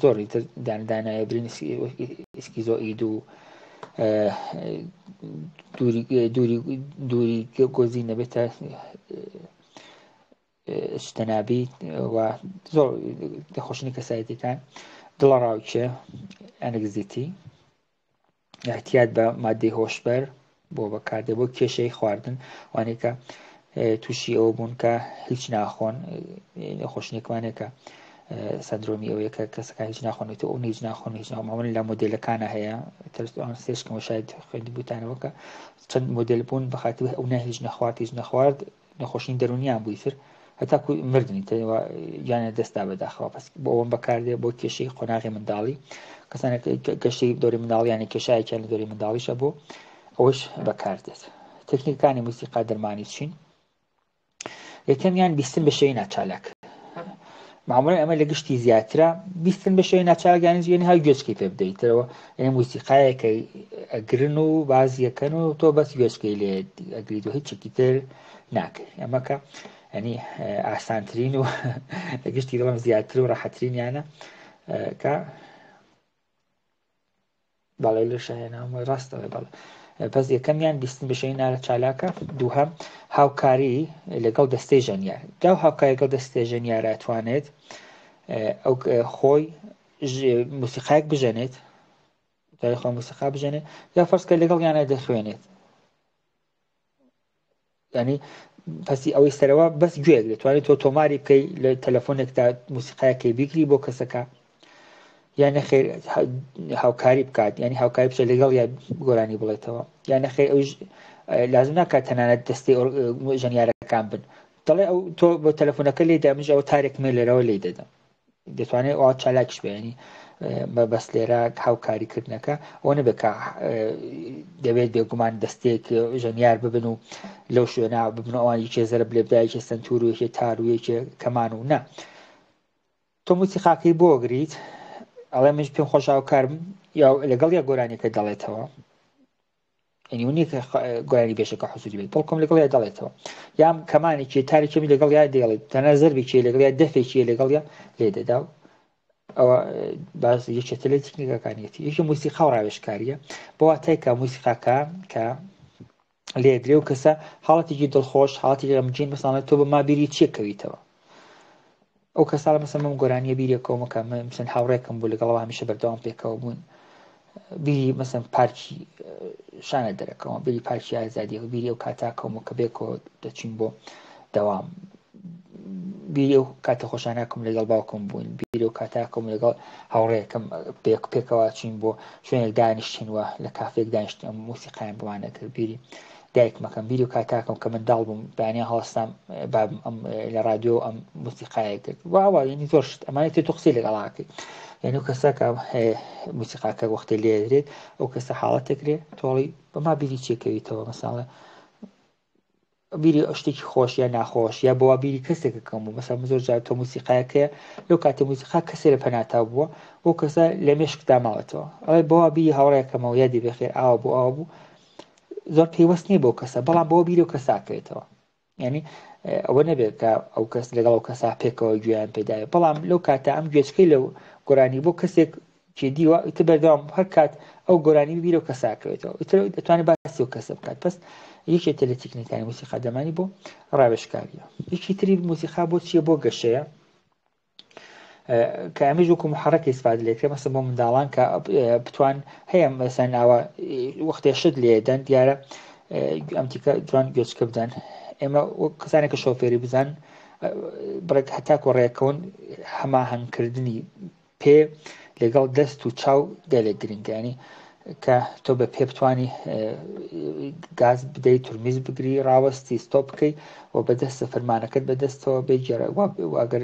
زۆری تر دانایە برین ئیسکیزۆئید و دووری گۆزی نەبێتە شتەنابی و زۆر نەخۆشینی کەسایەتیەکان دڵەڕاوچێ ئەنگزیتی احتیاط بە مادەی هۆشبەر بۆ بەکاردێ بۆ کێشەی خواردن وانەیە کە تووشی ئەوە بوون کە هیچ ناخۆن نەخۆشینێکوانێک کە سەندرۆمی ئەوەیە کە کەسەکە هیچ ناخۆنێت ئەو هیچ ناخۆن هیچ ناخۆن لە مۆدلەکانە هەیە سێشکەمە شاید خوێندی بوتانەوە کە چەند مۆدل بوون بەخاطر ئەو هیچ نەخوارد نەخۆشین دەرونیان بوویتر هەتاکو مردنی یانە دەستا بەداخەوە. پس بۆ ئەوم بەکاردێ بۆ کێشەی قۆناغی منداڵی کەسانێک گەشەی دۆری منداڵیانی کێشایەکیان لە دۆری منداڵیشە بۆ ئەوش بەکاردێت. تەکنیکانی موسیقا دەرمانی چین؟ یەکەمیان بیستن بە شێوەی ناچالاک. معموڵەن ئەمە لە گشتی زیاترە بیستن بە شێوەی ناچالاک یعنی هەر گوێچکەی پێ بدەیتەوە، یعنی موسیقایەکە ئەگرن و بازیەکەن و تۆ بەس گوێچکەی لێ ئەگریت و هیچێکی تر ناکەی. ئەمەکە ینی ئاسانترین و لە گشتی دڵم زیاتر و ڕاحەترینیانە کە باڵێ لە شایەنامە ڕاستەوە بەڵێ. پس یەکەمیان بیستن بە شێوەی ناچالاکە. دووهەم هاوکاری لەگەڵ دەستەی ژەنیار. داو هاوکاری لەگەڵ دەستەی ژەنیار ئەتوانێت ئەو خۆی موسیقایەک بژەنێت خۆ موسیقا بژەنێت یا فەرزکە لەگەڵ یانە دەخوێنێت، ینی پسی ئەوەی سەرەوە بەس گوێک دەتوانێت تۆ تۆماری بکەی لە تەلەفۆنێکدا موسیقایەکەی بیگری بۆ کەسەکە یان نەخێر هاوکاری بکات، ینی هاوکاری بچێت لەگەڵ یا گۆرانی بڵێتەوە یان نەخێر ئەوش لازم ناکات تەنانەت دەستی ژەنیارەکان بن دەڵێ ئەو تۆ بۆ تەلەفۆنەکە لێ دامژ ئەوە تارێک مێ لەرەوە لێ دەدەم دەتوانێت ئەو چالاکیش بێ، ینی بەس لێرە هاوکاریکردنەکە ئەوە نەبێت دەبێت بێگومان دەستێک ژەنیار ببن و لەو شوێنە ببن ئەوانی چێزەرە بلێبدایکی سنتور و یەکێ تار و یەکێ کەمان و نە تۆ موسیقاکەی بۆ گریت ئەڵێ منش پێم خۆش هاوکارم یا لەگەڵ یا گۆرانیەکە دەڵێتەوە ئەنیونی گۆرانی بێشەکە حوسوری بێت بەڵکۆم لەگەڵ یا دەڵێتەوە یام کەمانێکی تارێکی لەگەڵ یا دێڵێت تەنە زەربێکی لەگەڵ یا دەفێکی لەگەڵ یا لێ دەدا و ئەوە باز یەکێتە لە تکنیکەکانیەتی یەکی موسیقا و ڕاوێژکاریە بۆ واتای کە موسیقاکە کە لێ درێ و کەسە حاڵەتێکی دڵخۆش حاڵەتی غەمگین مەساڵێت تۆ بە مابیری چیەکەویتەوە ئەو کەساڵە مەسەڵەن مەم گۆرانیە بیرێکەوەمەکە مثلا هاوڕێکم بوو لەگەڵەوە هەمیشە بەردەوام پێکەوە بوون بیری مەسەن پارکی شانە دەرەکەەوە بری پارکی ئازادی و بیری ئەو کاتاکەوم کە بێکەوە دەچین بۆ دەوام بیری ئەو کاتە خۆشاناکەم لەگەڵ باوکم بوون بیری و کاتاکەم لەگەڵ هاوڕێکم پێکەوە چین بۆ شوێنێک دانیشتینوە لە کافێک دانیشتین ئەم موسیقایان بوانە کرد بیری دایکمەکەم بیری و کاتاکەم کە من داڵ بووم بەیانیان هەڵستام لە رادیۆ ئەم موسیقایە کرد واوە ینی زۆر شت ئەمانێت تۆ قسەی لەگەڵاکەی یعنی و کەسەکە موسیقاکە وەختێ لێ درێت ئەو کەسە حاڵەتێکرێ تۆڵی بەما بیری چێکەویتەوە مەساڵە بیری شتێکی خۆش یا ناخۆش یا بۆوا بیری کەسێکەکەم بوو مەسا زۆر جار تۆ موسیقایەکەیە لەو کاتێ موسیقا کەسێ لە پەناتا بووە بۆ کەسە لە مێشکدا ماوەتەوە ئەڵێ بۆوا بیری هاوڕێکەکەمەوە یادی بەخێر ئاوا بوو ئاوا بوو زۆر پێیوەست نییە بۆ کەسە بەڵام بۆ بیری و کەساکەوێتەوە ینی ئەوە نەبێت کە ئەو کەس لەگەڵ ئەو کەسا پێکەوە گوێیان پێدایە بەڵام لەو کاتە ئەم گوێچکەی لەو گۆرانی بۆ کەسێک دیوە ئیتر بەردەوام هەر کات ئەو گۆرانی بیرە و کەساکەوێتەوە ئیتر دەتوانێت باسی و کەسە بکات پس یەکێتە لە تکنیکانی موسیقا دەمانی بۆ ڕاوێژکاریە یەکی تری موسیقا بۆ چییە بۆ گەشەیە کە ئەمەش وەکو محرەکە ئیسفادە لێکرێ مەسەڵەن بۆ منداڵان کە بتوان هەیە مەسەن ئاوا وەختێ شت لێدەن دیارە ئەم تیکە جوان گوێچکە بدەن ئێمە کەسانێکە شۆفێری بزان بڕێک هەتاکو ڕێکەون هەماهەنگکردنی پێ لەگەڵ دەست و چاو گەلێک گرنگانی کە تۆ بە پێ بتوانی گاز بدەیت تورمیز بگری ڕاوەستی ستۆپ بکەیت و بەدەستە فەرمانەکەت بەدەستەوە بێجێرە ئەگەر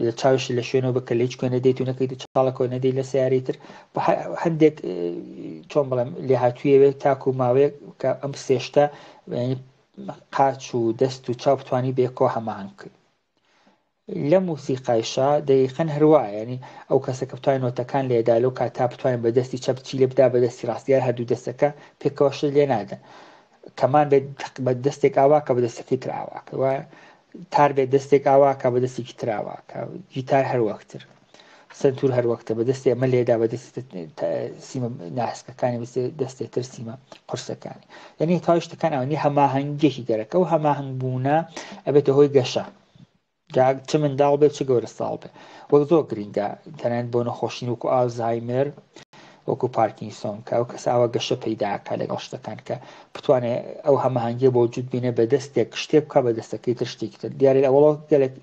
لە چاوش لە شوێنەوە بکە لە هیچ کوێ نەدەیت و نەکەیت چاڵەکەەوە نەدەی لە سیارەی تر هەندێک چۆن بڵێم لێ هاتوویەوێت تاکو و ماوەیە کە ئەم سێشتە قاچ و دەست و چاو بتوانی بێکەوە هەماهەنگ کرد لە موسیقایشا دەیقەن هەروایە ینی ئەو کەسە کە بتوانین نۆتەکان لێدا لەو کاتا بتوانین بە دەستی چەپ چی لێ بدا بە دەستی ڕاستیار هەردوو دەستەکە پێکەوەش لێ نادەن کەمان بێت بە دەستێک ئاواکە بە دەستەکەی تر ئاواکە وایە تار بێت دەستێک ئاواکە بە دەستێکی تر ئاواکە گیتار هەروەکتر سنتور هەروەکتە بە دەستی ئەمە لێدا بە دەستی سیمە ناسکەکانی دەستێتتر سیمە قرسەکانی یعنی تاوی شتەکان ئەوەنی هەماهەنگێکی دەرەکە و هەماهەنگ بوونە ئەبێتە هۆی گەشە چ منداڵ بێت چ گەورە ساڵ بێ وەک زۆر گرنگە تەنانەت بۆ نەخۆشین وەکو ئالزایمەر وەکو پارکینسۆن کە ئەو کەساوە گەشە پەیداکە لەگەڵ شتەکان کە بتوانێت ئەو هەماهەنگیە بۆ وجود بینێ بە دەستێک شتێک بکە بە دەستەکەی تر شتێکی تر دیارە ئەوڵۆ گەلێک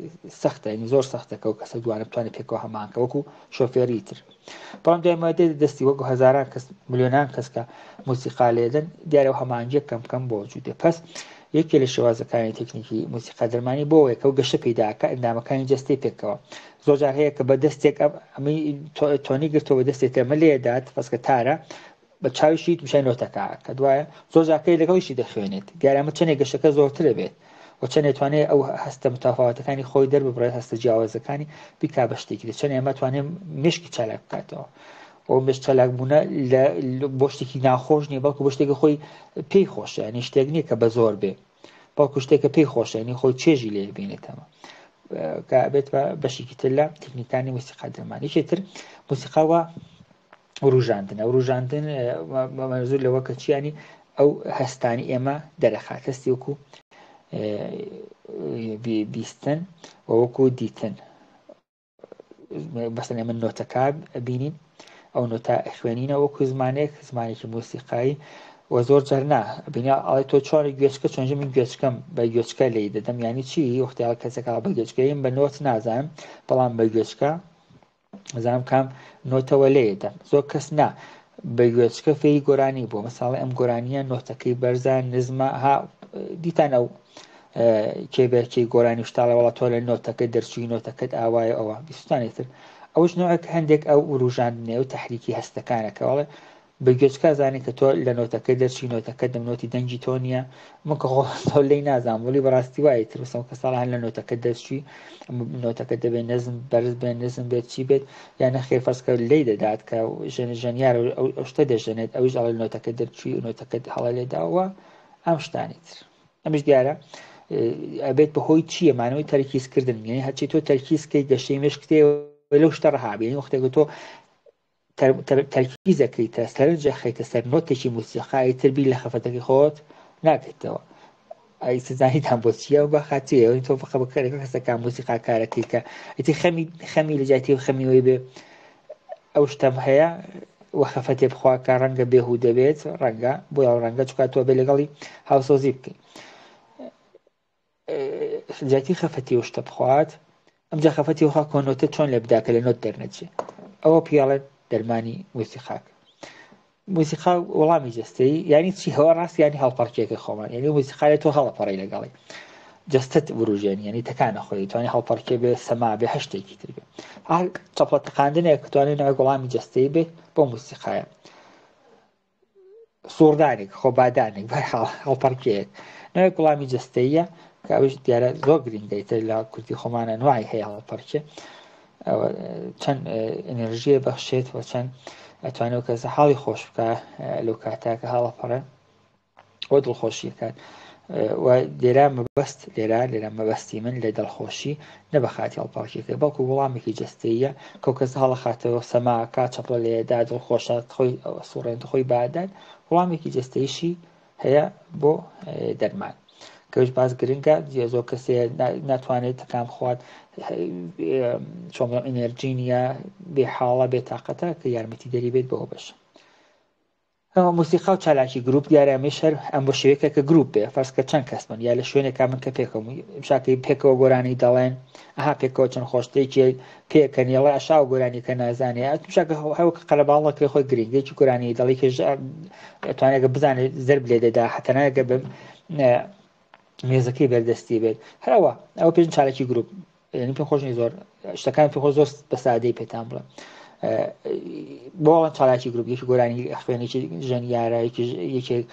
سەختە ینی زۆر سەختەکە و کەسە دوانە بتوانێت پێکەوە هەماهەنگکە وەکو شۆفێری تر بەڵام دوایمەوە دەستی وەکو هەزاران کەس ملیۆنان کەس کە موسیقا لێدەن دیارە ئەو هەماهەنگیە کەم بۆ وجودێ پس یەکێ لە شێوازەکانی تکنیکی موسیقا دەرمانی بۆ یەکە و گەشە پەیداکە ئەندامەکانی جەستەی پێکەوە زۆر جار هەیە کە بە دەستێک ئەمەی تۆنی گرتەوە بە دەستێک ئەمە لێدات پسکە تارە بە چاویشی تووشای نۆتەکە کە دوایە زۆر جاکەی لەگەڵیشی دەخوێنێت دیارە ئەمە چەندێک گەشەکە زۆرترە بێت و چەند توانێت ئەو هەستە متافاوەتەکانی خۆی دەرببڕێت هەستە جیاوازەکانی بیکا بە شتێکی چەند ئێمە توانێت مشکی چالاک بکاتەوە ئەو مش چالاک بوونە بۆ شتێکی ناخۆش نیە بەڵکو بۆ شتێکی خۆی پێی خۆشە ینی شتێک نییە کە بە زۆر بێ باوکو شتێکە پێی خۆشێنی خۆی چێژی لێ بینێتەوە کە بێت بە بەشێکی تر لە تکنیکانی موسیقا دەرمانیشی تر موسیقاوە ڕوژاندن ئەو ڕوژاندن زۆر لەوە کە چیانی ئەو هەستانی ئێمە دەرەخات هەستی وەکو بیستن وەکو دیتن بەسەن ئێمە نۆتەکە بینین ئەو نۆتا خوێنینە وەکو زمانێکی موسیقایی و زۆر جارنا بینیا ئەڵی تۆ چۆن گوێچکە چۆنجە من گوێچکەم بە گوێچکە لی دەدەم ینی چی وەختیاڵ کەسێکا بە گوێچکەیم بە نۆت نازانم بەڵام بە گوێچکە زانم کام نۆتەوە لێدەم زۆر کەس نا بە گوێچکە فێری گۆرانی بوو مەساڵی ئەم گۆرانیە نۆتەکەی بەرزان نزمە ها دیتان ئەو کێبێکی گۆرانی شتاڵە وڵات تۆ لە نۆتەکە دەرچوی نۆتەکەت ئاوایە ئەوە بیستانێتتر ئەوش نوعێک هەندێک ئەو وروژاندنێ و تەحریکی هەستەکانەکەوەڵێ بەگوێچکە زانێت کە تۆ لە نۆتەکە دەرچی نۆتەکە دەمنۆتی دەنگی تۆ نییە من کە خۆ لی نازانم ولی بەڕاستی وایە ترسم کە ساڵ هەن لە نۆتەکە دەرچی نۆتەکە دەبێت نەزم بەرز بێن نزم بێت چی بێت یان نەخێر فەرزکە لی دەدات کە ژەنیار ئەو شتە دەژێنێت ئەویش ئەڵێ نۆتەکە دەرچی و نۆتەکە هەڵە لێداوە ئەم شتانی تر ئەمش دیارە ئەبێت بەهۆی چییە مانەوەی تەرکیزکردن یعنی هەرچی تۆ تەرکیزکەی گەشەی مشکتێ لەو شتە ڕەهابێنی وەختێک تۆ تەرکیزەکەیتە سەرنجە خەیتە سەر نۆتێکی موسیقای تربی لە خەفەتەکەی خۆت ناکەیتەوە ئەی سزانیتان بۆ چیە و بە خاچەیە تۆ فقط بەکارێکە کەسەکان موسیقا کارەکەی کە ئیتی خەمی لە جاتی و خەمیەوەی بێ ئەو شتەم هەیە وە خەفەتێ بخوا کە ڕەنگە بێهوو دەبێت ڕەنگە بۆ یاو ڕەنگە چکات تۆ بێ لەگەڵی هاوسۆزی بکەیت جاتی خەفەتی و شتە بخوات ئەمجا خەفەتی وخوا کۆنۆتە چۆن لێ بداکە لە نۆت دەرنەچێ ئەوە پیاڵێت دەرمانی موسیقاکە موسیقا وەڵامی جستەی یعنی چی هەوە ڕاست ینی هەڵپەرکێکە خۆمان یعنی موسیقای تۆ هەڵەپەڕی لەگەڵی جستت وروژێن یعنی تەکانە خۆی توانی هەڵپەرکێ بێ سەما بێ هەشتێکی تر بێ هەر چەپڵە تەقاندنێک کە توانێت ناوی وەڵامی جستەی بێت بۆ موسیقایە سووردانێک خۆبادانێک هەڵپەرکێک ناوی وەڵامی جستەیە کە ئەوش دیارە زۆر گرنگدەیتر لە کوردی خۆمانە نوعی هەیە هەڵپەرکێ چەند ئەنرژیە بەخشێت و چەند ئەتوانێت کەسە حاڵی خۆش بکە لەو کاتاکە هەڵەپەڕە ئەوە دڵخۆشیەکان و لێرا مەبەست لێرە مەبەستی من لە دڵخۆشی نەبەخاتی هەڵپەڕکێکە بەڵکو وەڵامێکی جستەیە کە کەس هەڵەخاتەوە سەماکە چەپڵە لێدا دڵخۆشە خۆی سوڕێن خۆی بادان وەڵامێکی جستەیشی هەیە بۆ دەرمان کەوش باز گرنگە زۆر کەسێ ناتوانێت تەکان بخوات چۆن ئەنێرجی نیە بێ حاڵە بێتاقەتە کە یارمەتی دەری بێت بەوە بەش موسیقا و چالاکی گروپ دیارە ئەمەشەر ئەم بۆ شوەیەکە کە گروپ بێ فەرزکە چەند کەس من یا لە شوێنێکا من کە پێکەوە شاکەی پێکەوە گۆرانی دەڵێن ئەها پێکەوە چەند خۆشتێکی پێکەن یاڵە ئەشا و گۆرانی کە نازانێت شاکە هەوکە قەلەباڵەکە خۆی گرنگێکی گۆرانی دەڵی کە توانێگە بزانێت زرب لێ دەدا حتەناگە بم مێزەکەی بەردەستی بێت هەروە ئەوە پێش چالێکی گروپ یعنی پێ خۆشنی زۆر شتەکان پێ خۆ زۆر بە سادەی پێتان بڵێ بۆڵەن چالاکی گروپ یەکی گۆرانی خوێنێکی ژەنیارە یەکێک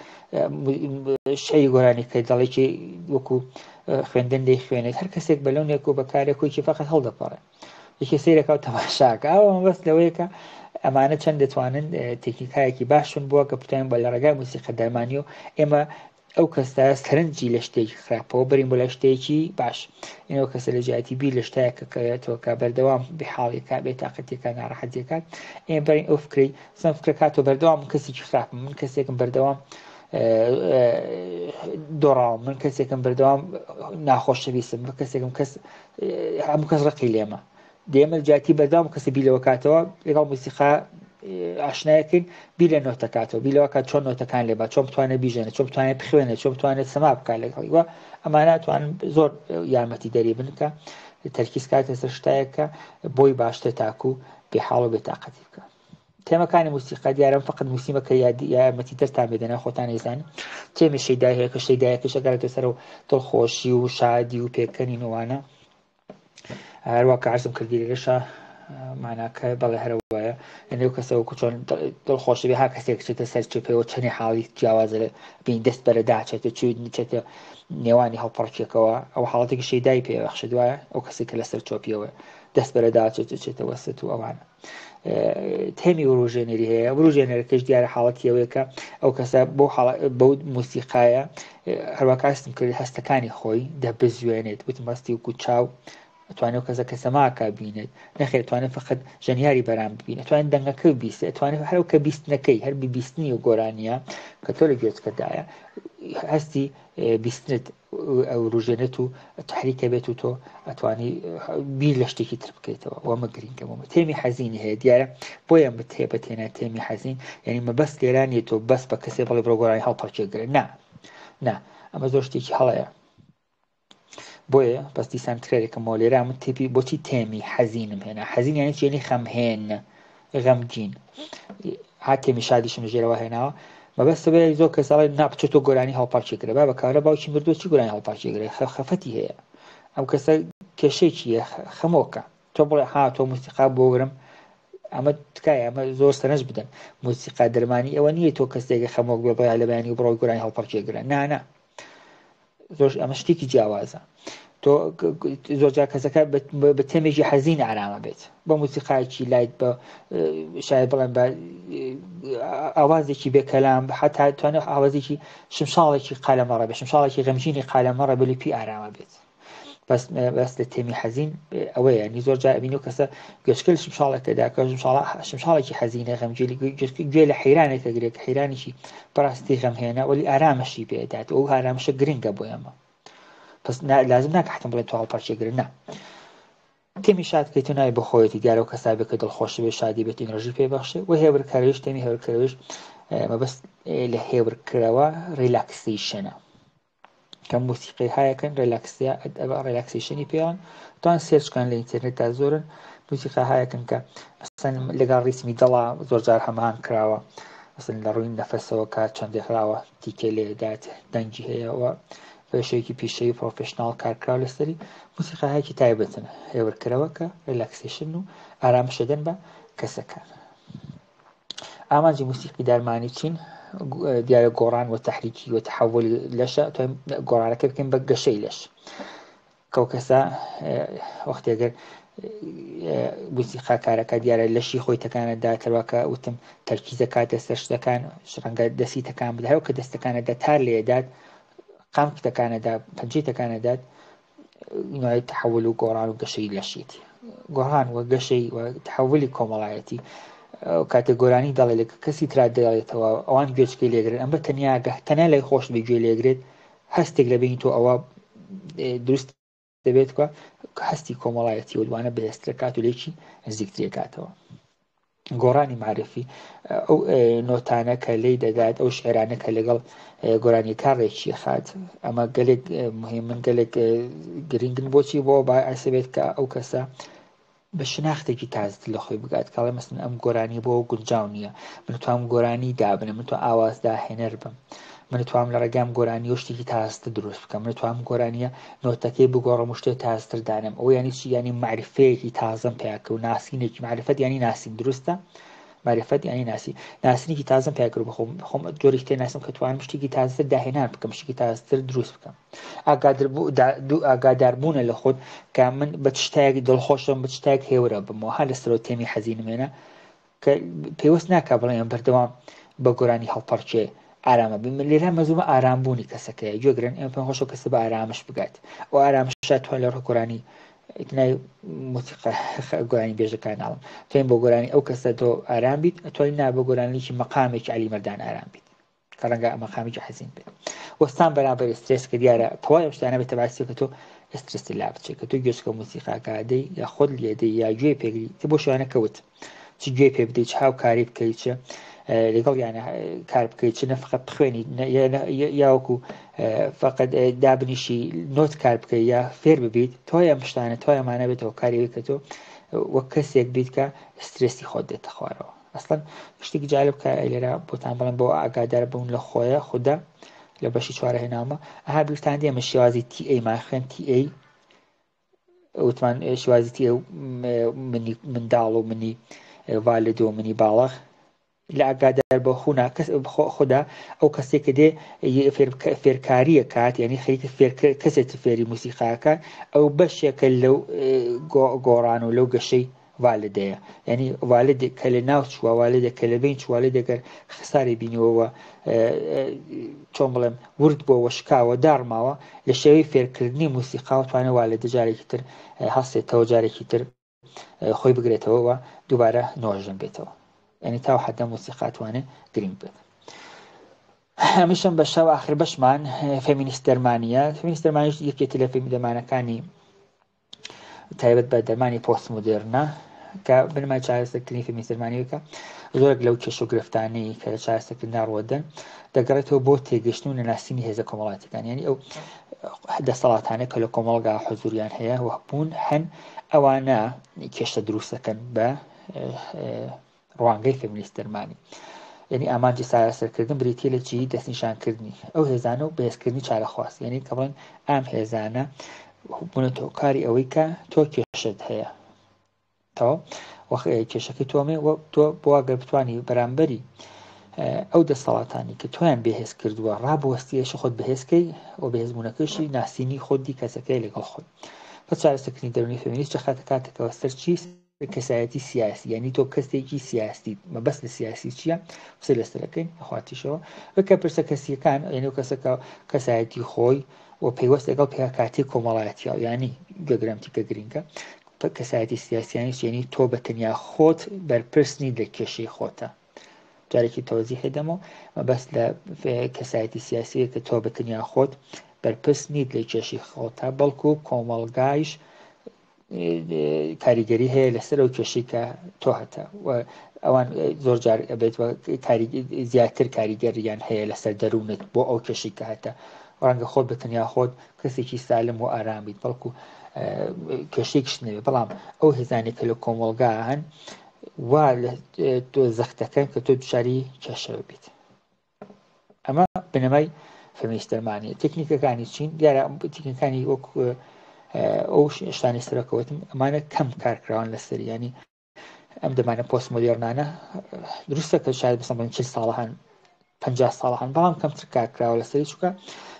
شەی گۆرانی کە دەڵێکی وەکو خوێندن دەی خوێنێت هەر کەسێک بەلەونێک و بەکارێکۆیکی فەقەت هەڵدەپەڕێ یەکی سیرەکە و تەماشاکە ئەوە بەست لەوەیەکە ئەمانە چەند دەتوانن تێکنیکایەکی باشن بووە کە بتوانین بە لە ڕێگای موسیقە دەرمانی و ئێمە ئەو کەستا سەرنجی لە شتێکی خراپەوە بەرین بۆ لە شتێکی باش ئەو کەسە لە جیاتی بیر لە شتایەکە کەوێتەوە کە بەردەوام بحاڵێکا بێت تااقەتێکە ناڕەحەتێکات ئێمە بەرین ئەو فکری سم فکرە کاتەوە بەردەوام من کەسێکی خراپم من کەسێکم بەردەوام دۆڕاو من کەسێکم بەردەوام ناخۆشەویستم بە کەسێکم هەموو کەس ڕقی لێمە دێمە جاتی بەردەوام کەسە بیلەوە کاتەوە لەگەڵ موسیقا ئاشنایەکەین بیر لە نۆتەکاتەوە بیلەوە کات چۆن نۆتەکان لێبا چۆن بتوانێت بیژێنێت چۆن بتوانێت بخوێنێت چۆن بتوانێت سەما بکات لەگەڵیوە ئەمانە توانن زۆر یارمەتی دەری بنکە تەرکیز کاتە سەر شتایەکە بۆی باشتر تاکو بێحاڵ و بێتاقەتی بکە تێمەکانی موسیقا دیارم فقط موسیمەکە یارمەتی دەرتان بێدەنا خۆتان نەیزانن تێمە شەیدای هەیە کە شەیدایەکەش ئەگەرێتە سەر و دڵخۆشی و شادی و پێکەنی نوانە هەروە کە عەرزم کردی لێرەشە معناکە بەڵێ هەرەوەیە ئەنێ کەسەوەکو چۆن دڵخۆشی بێ ها کەسێک چێتە سەر چێپەوە چەنی حاڵی جیاوازە لە بین دەست بەرەداچێتە چێتە نێوانی هەڵپەڕکێکەوە ئەو حاڵەتێکی شەیدای پێبەخشە دوایە ئەو کەسێک کە لەسەر چۆپیەوە دەست بەرەداچێتە چێتە وەسط و ئەوانە تێمی وروژێنەری هەیە وروژێنەرەکەش دیارە حاڵەتیەوەیەکە ئەو کەسە بۆ موسیقایە هەروەکاستم کرد هەستەکانی خۆی دەبزوێنێت وتم هەستی وکو چاو ئەتوانێت کەسە کەسەماکە بینێت نەخێت توانێت فقط ژەنیاری بەرام ببینێت توانێت دەنگەکە بیست ئەتوانێت هەرو کە بیستنەکەی هەر بیستنی و گۆرانیە کە تۆ لە گوێچکەدایە هەستی بیستنت ئەو ڕژێنێت و تحریکە بێت و تۆ ئەتوانی بیر لە شتێکی تر بکەیتەوە وەمە گرینگەمەوە تێمی حەزینی هەیە دیارە بۆیە بتێ بەتێنە تێمی حەزین یعنی مەبەست لێرانیە تۆ بەس بە کەسێ بەڵێ بڕۆ گۆرانی هەڵپەرکێگرێت نا ئەمە زۆر شتێکی هەڵەیە بۆیە بەس دیسان ترێکەکەمەوە لێرا من تێپی بۆچی تێمی حەزینم هێنا حەزین یعنی چێنی خەمهێن غەمگین ها تێمی شادیشم ژێرەوە هێناوە مەبەستە بێ زۆر کەساڵی ناپچێت و گۆرانی هەڵپەرکێگرێ با بەکارە باوکی مردووە چی گۆرانی هەڵپەرکێگرێ خەفەتی هەیە ئەم کەسە کێشەیەکیە خەمۆکە تۆ بڵێ تۆ موسیقا بۆگرم ئەمە تکایە ئەمە زۆر سەرنج بدەن موسیقا دەرمانی ئەوە نییە تۆ کەسێکی خەمۆک بێ بڵێ لە بەیانی بڕۆی گۆرانی هەڵپەرچێگرە نانە زۆر ئەمە شتێکی جیاوازە تۆ زۆرجار کەسەکە بە تێمێکی حەزین ئارامە بێت بە موسیقایکی لایت بە شاید بڵێن بە ئاوازێکی بێکەلام حتا توانێ ئاوازێکی شمشاڵێکی قالەمەڕە بێ شمشاڵێکی غەمژینی قالەمەڕە بە لپی ئارامە بێت بەس لە تێمی حەزین ئەوەیە ینی زۆر جار ئەبینی و کەسە گوێشکل شمشاڵێکەدا کە شمشاڵێکی حەزینە غەمجێلی گوێ لە حەیرانێک دەگرێت کە حەیرانیشی بەڕاستی غەمهێنا وەلی ئارامەشی پێدات ئەو ئارامشە گرنگە بۆ ئێمە پس لازم ناکە حتم بڵێن تۆ هەڵپەرچێگرن نا تێمی شادکەی تو نای بە خۆیەتی دیارە و کەسابێکە دڵخۆش بێ شادی بێت ئینرژی پێبەخشێ و هێورکەوێش تێمی هێورکەوێش مەبەست لە هێورکردەوە ڕیلاکسیشنە کە موسیقی هایەکەن ڕیلاکسیشنی پێیان توان سێرچکان لە ئینتەرنێت تا زۆرن موسیقا هایەکەن کە لەگەڵ ڕیتمی دڵا زۆرجار هەمان کراوە مثلا لە ڕووی نەفەسەوە کات چەندێکراوە تیکێ لێدات دەنگی هەیەەوە بەشێکی پیشەوی پرۆفشنال کارکراو لەسەری موسیقاهایکی تایبەتن هێورکردەوە کە ریلاکسیشن و ئارامشەدەن بە کەسەکان ئامانجی موسیقی دارمانی چین دیارە گۆڕان و تحریکی و تحول لەشە گۆڕانەکە بکەین بە گەشەی لەش کەو کەسە وەختێگەر موسیقا کارەکە دیارە لەشی خۆی تەکانەدا تەواکە وتم تەرکیزە کاتە سەر شتەکان ڕەنگە دەستی تەکان بدە کە دەستەکانەدا تار لێدات قام تەکانەدا پەنجەی تەکانەدات نوعی تحول و گۆڕان و گەشەی لەشیتی گۆڕان و گەشەی و تحولی کۆمەڵایەتی کاتە گۆرانی دەڵێ لە کەسی ترا دەڵێتەوە ئەوان گوێچکەی لێگرن ئەمە تەنیا لای خۆش بێ گوێ لێگرێت هەستێک لە بینی تۆ ئەوە دروست دەبێت کە هەستی کۆمەڵایەتی و دوانە بەهێسترەکات و لێکی نزیکترێکاتەوە گۆڕانی معرفی ئەو نۆتانە کە لی دەدات ئەو شعرانە کە لەگەڵ گۆرانی کارڕێکی خات ئەمە گەلێک مهمن گەلێک گرنگن بۆچی بۆ با ئەسەبێت کە ئەو کەسە بە شناختێکی تازت لە خۆی بگات کاڵێ مەسن ئەم گۆرانی بۆ گونجاو نییە من توام گۆرانی دابنم من تو ئاوازدا هێنەر بم من توام لە ڕێگام گۆرانی و شتێکی تازتر دروست بکەم من توام گۆرانیە نۆتەکەی بگۆڕم و شتێک تازتر دانم ئەو ینی چی ینی معرفەیەکی تازم پێکە و ناسینێکی معرفەت ینی ناسین دروستە معرفەت ینی ناسینێکی تازم پێکرد بخۆم جۆرێک تێ ناسم کە توانم شتێکی تازتر داهێنان بکەم شتێکی تازتر دروست بکەم ئاگاداربوونە لە خۆت کە من بە شتایەک دڵخۆشم بە شتایەک هێورە بمەوە هەر لەسەرەوە تێمی حەزینمێنە کە پێوەست ناکە بڵێم بەردەوام بە گۆرانی هەڵپەرچێ ئارامە بین لێرە مەزومە ئارامبوونی کەسەکەی گوێگرن ئێمە پێم خۆشە کەسە بە ئارامش بگات و ئارامشە توان لە ڕۆکۆرانی ئیتنای موسیقا گۆرانی بێژەکان ناڵم توین بۆ گۆرانی ئەو کەسە تۆ ئارام بیت ئەتوانی نا بە گۆرانیکی مەقامێکی عەلی مەردان ئارام بیت کە ڕەنگە مەقامێکی حەزین بێت وەستان بەرامبەر ئسترێس کە دیارە پۆی ئەم شتانە بێتە باسی کە تۆ ئسترێسی لا بچێت کە تۆ گوێچکە موسیقاکادەی یا خۆت لێدەی یا گوێ پێگری تێ بۆ شوانە کەوت چ گوێ پێ بدەیت چ هاوکاری بکەیت چە لەگەڵ یانە کار بکەیت چ نەفقەت بخوێنی یاوەکو فقط دابنیشی نۆت کار بکەیت یا فێر ببیت تۆی ئەم شتانە تۆی ئەمانە بێتەوە کاریەوەی کە تۆ وەک کەسێک بیت کە سترێسی خۆت دێتە خوارەوە ئەسڵەن شتێکی جالب کە لێرە بۆتان بڵێن بۆ ئاگادار بوون لە خۆیە خوددا لە بەشی چوارە هێناومە ئەها بیرتان دێمە شێوازی تی ئەی ماخێن تی ئەی وتمان شێوازی تی ئەو منی منداڵ و منی والد و منی باڵغ لە ئاگادار بە خونا خوددا ئەو کەسێکە دێ فێرکاریە کات یعنی خەریکە کەسێت فێری موسیقاکە ئەو بەشێکە لەو گۆڕان و لەو گەشەی والدەیە ینی والدێک کە لە ناو چووە والدێک کە لە بین والدێکەر خساری بینیەوە چۆن بڵێم ورد بۆ وەشکاوە داڕماوە لە شێوەی فێرکردنی موسیقا و توانە والدە جارێکی تر هەستێتەوە جارێکی تر خۆی بگرێتەوە دووبارە نۆژن بێتەوە ینی تا حەدە موسیقاتوانێ گرنگ بێت هەمیشەم بە شەو ئاخر بەشمان فێمینیست دەرمانیە فێمینیست دەرمانیش یەکێتی لە فێمی دەرمانەکانی تایبەت بە دەرمانی پۆست مۆدێرنە کە بنمای چارەسەرکردنی فێمینیست دەرمانیەکە زۆرێک لەو کێش و گرفتانەی کە لە چارەسەرکردندا ڕۆدەن دەگەڕێتەوە بۆ تێگەشتن و نەناسینی هێزە کۆمەڵاتیەکان ینی ئەو دەسەڵاتانە کە لە کۆمەڵگا حوزوریان هەیە وەبوون هەن ئەوانە کێشە دروستەکەن بە ڕوانگەی فێمینیست دەرمانی ینی ئامانجی چارەسەرکردن بریتیە لە چی دەستنیشانکردنی ئەو هێزانە و بەهێزکردنی چارەخواست ینی کە بڵێن ئام هێزانە بوونەتەوە کاری ئەوەی کە تۆ کێشت هەیە تەواو کێشەکەی تۆمێ تۆ بۆ ئەگەر بتوانی بەرامبەری ئەو دەسەڵاتانی کە تۆیان بەهێز کردووە ڕابوەستیەش خۆت بەهێزکەی و بەهێزبوونەکەشی ناسینی خۆتی کەسەکەی لەگەڵ خۆت بە چارەسەرکردنی دەرونی فێمینیست خاتە کاتێکەوە سەرچی کەسایەتی سیاسی یعنی تۆ کەسێکی سیاسی مەبەست لە سیاسی چییە قسەی لەسەرەکەین خواتیشەوە بکە پرسە کەسیەکان یعنی و کەسەکە کەسایەتی خۆی و پەیوەست لەگەڵ کاتی کۆمەڵایەتیەوە ینی گەگرمتیکە گرینگە کەسایەتی سیاسیانی یعنی تۆ بە تەنیا خۆت بەرپرسنی لە کێشەی خۆتە جارێکی تۆزیح دەمەوە مەبەست لە کەسایەتی سیاسیە کە تۆ بە تەنیا خۆت بەرپرس نیت لە کێشی خۆتە بەڵکو کۆمەڵگایش کاریگەری هەیە لەسەر ئەو کێشی کە تۆ هەتە ئەوان زۆر جار ئەبێت زیاتر کاریگەریان هەیە لەسەر دەروونت بۆ ئەو کێشی کە هەتە ڕەنگە خۆت بە تەنیا خۆت کەسێکی سالم و ئارامیت بەڵکو کێشێکش نەوێ بەڵام ئەو هێزانێک کە لە کۆمەڵگا هەن وا لە تۆ زەختەکەن کە تۆ دوشاری کێشەوە بیت ئەمە بنەمای فەمیستەرمانی تکنیکەکانی چین دیارە تکنیکەکانی وەک ئەو شتانی سەرکەوتم ئەمانە کەم کارکراون لەسەری ینی ئەم دەمانە پۆست مۆدێرنانە دروستە کە شاید بسەڵ 40 ساڵە هەن 50 ساڵە هەن بەڵام کەمتر کارکراوە لەسەری چووکە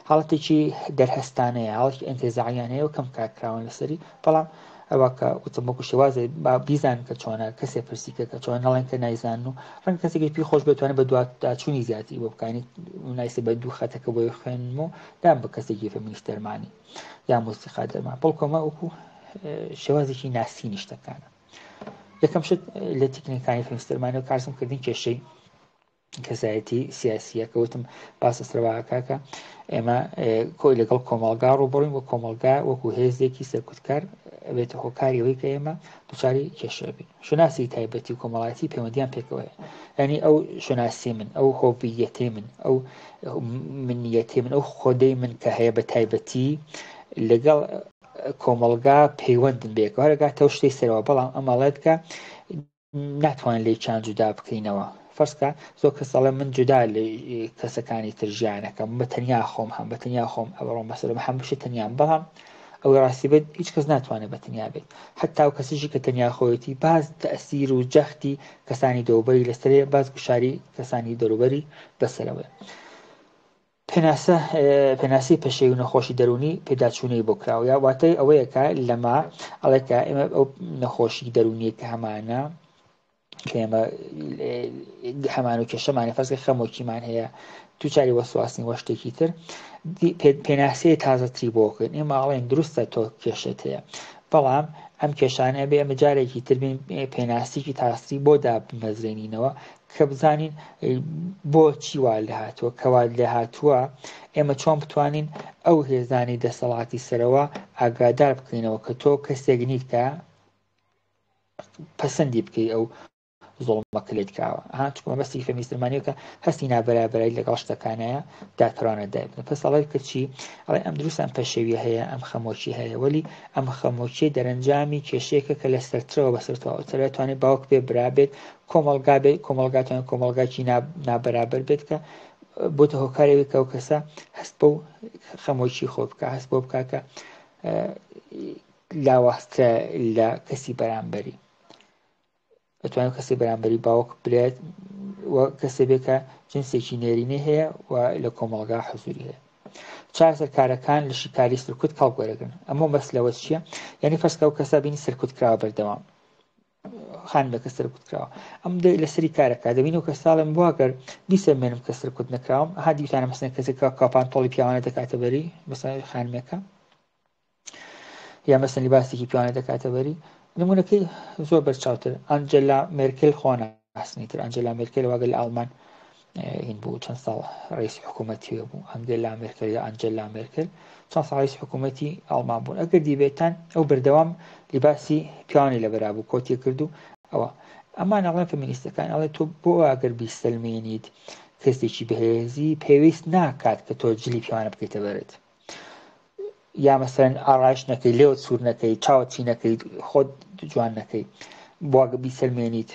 حاڵەتێکی دەرهەستانەیە حاڵەتی ئەنتێزاعیان هەیە و کەم کارکراون لەسەری بەڵام ئەوە کە وتمبکو شێوازە بیزان کە چۆنە کەسێ پرسیکە کە چۆن نەڵێن کە نایزان و ڕەنگ کەسێکی پێی خۆش بتوانێت بە دواتچوونی زیاتی بۆ بکانی نایسە بە دوو خەتەکە بۆی خوێنمەوە دام بە کەسێکی فەمیستەرمانی یا مۆسیقا دەرمان بەڵکۆمە وەکو شێوازێکی ناسینی شتەکانە یەکەم شت لە تکنیکانی فەمیستەرمانی و کارزم کردین کێشەی کەسایەتی سیاسیە کە وتم باسە سەرواکاکە ئێمە کۆی لەگەڵ کۆمەڵگا ڕوبڕین وە کۆمەڵگا وەکو هێزێکی سەرکوتکار بێتە هۆکاریەوەی کە ئێمە دوچاری کێشەبین شناسی تایبەتی و کۆمەڵایەتی پەیوەندیان پێکەوەیە ینی ئەو شناسی من ئەو هۆبیەتی من ئەو منیەتی من ئەو خۆدەی من کە هەیە بە تایبەتی لەگەڵ کۆمەڵگا پەیوەندن بێکەوە هەرگاتە شتەی سەرەوە بەڵام ئەمەڵێت کە ناتوانین لێی چان جودا بکەینەوە فەرسکە زۆر کەس دەڵێ من جودا لە کەسەکانی تر ژیانەکەم بە تەنیا خۆم هەم بە تەنیا خۆم ئەوڕۆم بەسەرم هەم بشە تەنیان بەڵام ئەو ڕاستی بێت هیچ کەس ناتوانێت بە تەنیا بێت حتا و کەسیشی کە تەنیا خۆیەتی باز تەئسیر و جەختی کەسانی دەوبەری لەسەرێ باز گوشاری کەسانی دەوروبەری بەسەرەوەی پێناسی پەشەی و نەخۆشی دەرونی پێداچوونەی بۆ کراوە یا واتای ئەوەیەکە لەما ئەڵێکە ئێمە ئەو نەخۆشی دەرونیە کە هەمانە کە ئێمە هەمان و کێشەمانی فەرزگە خەمۆکیمان هەیە دووچاری وەسواسنی وە شتێکی تر پێناسەیە تازەتری بۆکردن ئێمە ئاڵێن دروستە تۆ کێشێت هەیە بەڵام ئەم کێشانە بێ ئەمە جارێکی تربین پێناسیکی تاستی بۆ دابمەزرێنینەوە کە بزانین بۆچی وا لە هاتووە کەوا لە هاتووە ئێمە چۆن بتوانین ئەو هێزانی دەسەڵاتی سەرەوە ئاگادار بکەینەوە کە تۆ کەسێک نیت کە پەسەندی بکەی ئەو زۆڵمەکە لێت کراوە چکۆمە بەستی فەمیستەرمانیەکە هەستی نابەرابەرایی لەگەڵ شتەکانەیە داکەڕانە دایبن پس ئەڵێ کە چی ئەڵێ ئەم دروستان پەشێوی هەیە ئەم خەمۆکی هەیە وەلی ئەم خەمۆکی دەرەنجامی کێشەیەکە کە لە سەرترەوە بەسەرتەوە تەوێتوانێت باوک پێ برابێت کۆمەڵگا بێت کۆمەڵگاتوان کۆمەڵگاکی نابەرابەر بێت کە بۆتە هۆکارێکی کە ئەو کەسە هەست بۆ خەمۆکی خۆ بکە هەست بۆ بکاکە لاواستە لە کەسی بەرامبەری دەتوانێت کەسی بەرامبەری باوک بێت کەسێ بێکە جنسێکی نێرینە هەیە و لە کۆمەڵگا حەزوری هەیە چارەسەر کارەکان لە شیکاری سرکوت کەڵ وەرەگرن ئەمە بەس لەوە چییە یعنی فەرسکە و کەسا بینی سەرکوت کراوە بەردەوام خانبەکە سەرکوت کراوە ئەم لەسەری کارەکە دەبین و کە ساڵم واگەر دیسەمێنم کە سەرکوت نەکراوم هادی وتانە مەسەن کەسێکە کاپان تۆڵی پیاوانە دەکاتە بەری مەسەن خانمێکە یا مەسەن لیباسێکی پیاوانە دەکاتە بەری نمونەکەی زۆر بەرچاوتر ئەنجەلا مێرکل خۆنە ئاسنیتر ئەنجەلا مێرکل واگە لە ئەڵمان هین بوو چەند ساڵ ڕئیس حکوومەتی بوو ئەنجەلا مێرکل یا ئەنجەلا مێرکل چەند ساڵ ڕئیس حکوومەتی ئەڵمان بوون ئەگەر دیبێتان ئەو بەردەوام لیباسی پیاوانی لەبەرا بوو کۆتی کردو ئەوە ئەمان ئەڵێن فەمینیستەکان ئەڵێ تۆ بۆ ئەگەر بیسەلمێنیت کەسێکی بەهێزی پێویست ناکات کە تۆ جلی پیاوانە بکەیتە بەرت یا مەسەرەن ئاڕایش نەکەی لێوە سوور نەکەی چاوە چی نەکەی خۆت جوان نەکەی بۆگە بیسەلمێنیت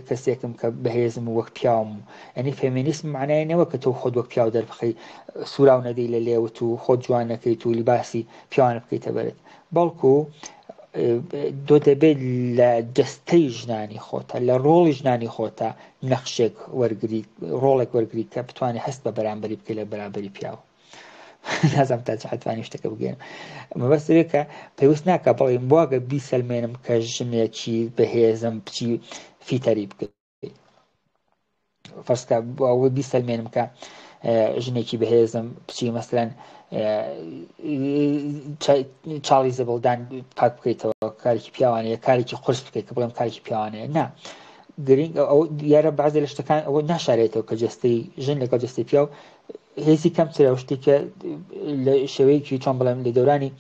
کەسێکم کە بەهێزم وەک پیاوم ئەنی فێمینیسم معنایەوە کە تۆ خۆت وەک پیاو دەربخەی سوراو نەدەی لە لێوت و خۆت جوان نەکەیت و لیباسی پیاوانە بکەیتە بەرت بەڵکو دۆ دەبێت لە جەستەی ژنانی خۆتە لە ڕۆڵی ژنانی خۆتە نەخشێک وەرگری ڕۆڵێک وەرگری کە بتوانێت هەست بە بەرامبەری بکەیت لە بەرامبەری پیاوە. نازانم تا چ حتوانی شتەکە بگەێنم مەبەست ئەوەیە کە پێویست ناکە بەڵێم بواگە بیسەلمێنم کە ژنێکی بەهێزم بچی فیتەری بکەیت فەرزکە ئەوە بیسەلمێنم کە ژنێکی بەهێزم بچی مەسەلەن چاڵی زەبڵدان پاک بکەیتەوە کارێکی پیاوانەیە کارێکی قورس بکەیت کە بڵێم کارێکی پیاوانەیە نا گرنگ ئەو دیارە بەعزێ لە شتەکان ئەوە ناشارێتەوە کە جەستەی ژن لەگەڵ جەستەی پیاو هێزی کەم ترە و شتێکە لە شێوەیەکی چۆن بڵێم لە دەورانی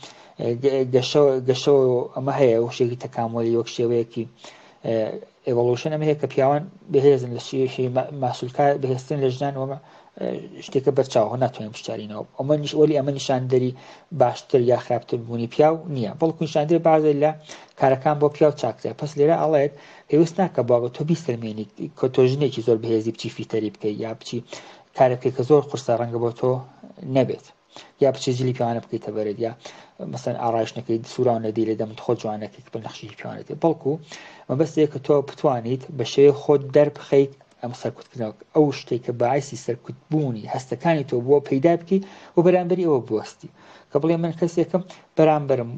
گەشەوە ئەمە هەیە و شتێکی تەکاملی وەک شێوەیەکی ئێڤۆڵوشن ئەمە هەیە کە پیاوان بەهێزن لە شێوەی ماسوولکار بەهێزترن لە ژنان وەمە شتێکە بەرچاوە ناتوانین بشارینەوە ئەمە وەلی ئەمە نیشاندەری باشتر یا خراپتر بوونی پیاو نییە بەڵکو نیشاندەری بازێ لە کارەکان بۆ پیاو چاکتر پس لێرە ئەڵێت پێویست ناکە باوە تۆ بیسەلمێنی کە تۆ ژنێکی زۆر بەهێزی بچی فیتەری بکەیت یا بچی کارەکەی کە زۆر قورسە ڕەنگە بۆ تۆ نەبێت یا بچی جلی پیاوانە بکەیتە بەرێت یا مەسەن ئاڕایشتنەکەی سوورا و نەدی لێ دەمت خۆ جوانەکەی بە نەخشی پیاوانێت بەڵکو مەبەستەیە کە تۆ بتوانیت بە شێوەیە خۆت دەربخەیت ئەم سەرکوتکردنەوە ئەو شتێک کە باعثی سەرکوتبوونی هەستەکانی تۆ بووە پەیدا بکەیت و بەرامبەری ئەوە بوەستی کە بڵێ من کەسێکم بەرامبەرم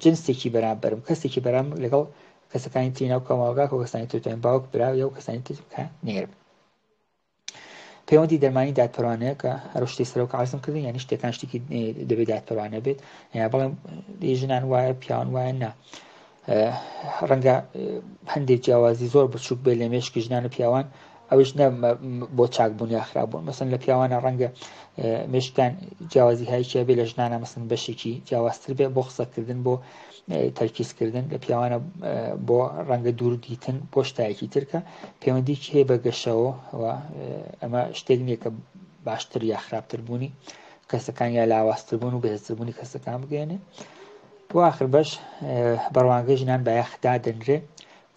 جنسێکی بەرامبەرم کەسێکی بەرام لەگەڵ کەسەکانی تری ناو کۆمەڵگا و کەسانی تۆتوین باوک براوە و کەسانی تر نێر پەیوەندی دەرمانی دادپەروانەیە کە هەرو شتەی سەرۆک عەرزم کردن یعنی شتێکان شتێکی دەبێت دادپەروانە بێت یا بەڵێم ژنان وایە پیاوان وایە نا ڕەنگە هەندێک جیاوازی زۆر بچووک بێت لە مێشکی ژنان و پیاوان ئەوش نە بۆ چاکبوون یا خراپبوون مەسەن لە پیاوانە ڕەنگە مێشکان جیاوازی هایکیە بێت لە ژنانە مەسەن بەشێکی جیاوازتر بێت بۆ قسەکردن بۆ تەرکیزکردن لە پیاوانە بۆ ڕەنگە دوور دیتن بۆ شتایەکی ترکە پەیوەندیکی هەیە بە گەشەوە ئەمە شتێک نییە کە باشتر یا خراپتر بوونی کەسەکان یا لاوااستربوون و بەهێزتربوونی کەسەکان بگەێنێ بۆ آخر بەش بەڕوانگەی ژنان بایەخدا دەنرێ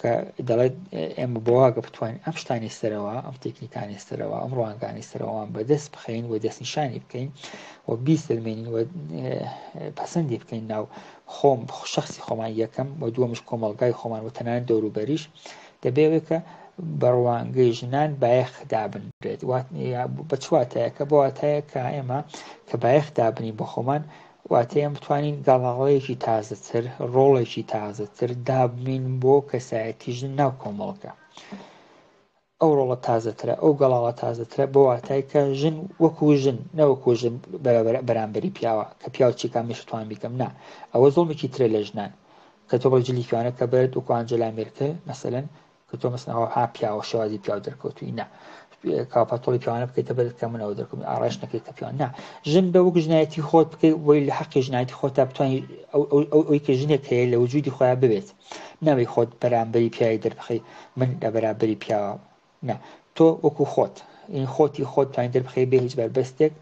کە دەڵێت ئێمە بۆواگە بتوانین ئەم شتانی سەرەوە ئەم تێکنیکانی سەرەوە ئەم ڕوانگانی سەرەوەوان بەدەست بخەین و دەستنیشانی بکەین و بیسەلمێنین و پەسەندی بکەین ناو خۆم شخصی خۆمان یەکەم و دووەمش کۆمەڵگای خۆمان و تەنانەت دەوروبەریش دەبێت کە بەڕوانگەی ژنان بایەخدا بنرێت بە چواتەیە کە بۆ واتایە کە ئێمە کە بایەخدا بنی بۆ خۆمان واتەیە بتوانین گەڵاڵەیەکی تازەتر ڕۆڵێکی تازەتر دابمین بۆ کەسایەتی ژن ناو کۆمەڵگە ئەو ڕۆڵە تازەترە ئەو گەڵاڵە تازەترە بۆ واتای کە ژن وەکو ژن نەوەکو ژن بەرامبەری پیاوە کە پیاو چی کامیش توان بیکەم نا ئەوە زۆڵمێکی ترە لە ژنان کە تۆ بە جلی پیاوانە کە بێت وەکو ئەنجەلا مێرکەل مەسەلەن کە تۆ مەسەڵەن ها پیاوە شێوازی پیاو دەرکەوتووی نا کاپاتۆڵی پیاوانە بکەیتە بەرت کە منەوە دەرکەوت ئاڕایش نەکەیت کە پیاوان نا ژن بە وەک ژنایەتی خۆت بکەیت وەی لە حەقی ژنایەتی خۆتا بتوانیت ئەوەی کە ژنێک هەیە لە وجودی خۆیان ببێت نەوەی خۆت بەرامبەری پیاوی دەربخەی من لە بەرامبەری پیاوە نا تۆ وەکو خۆت این خۆتی خۆت توانیت دەربخەی بێ هیچ بەربەستێک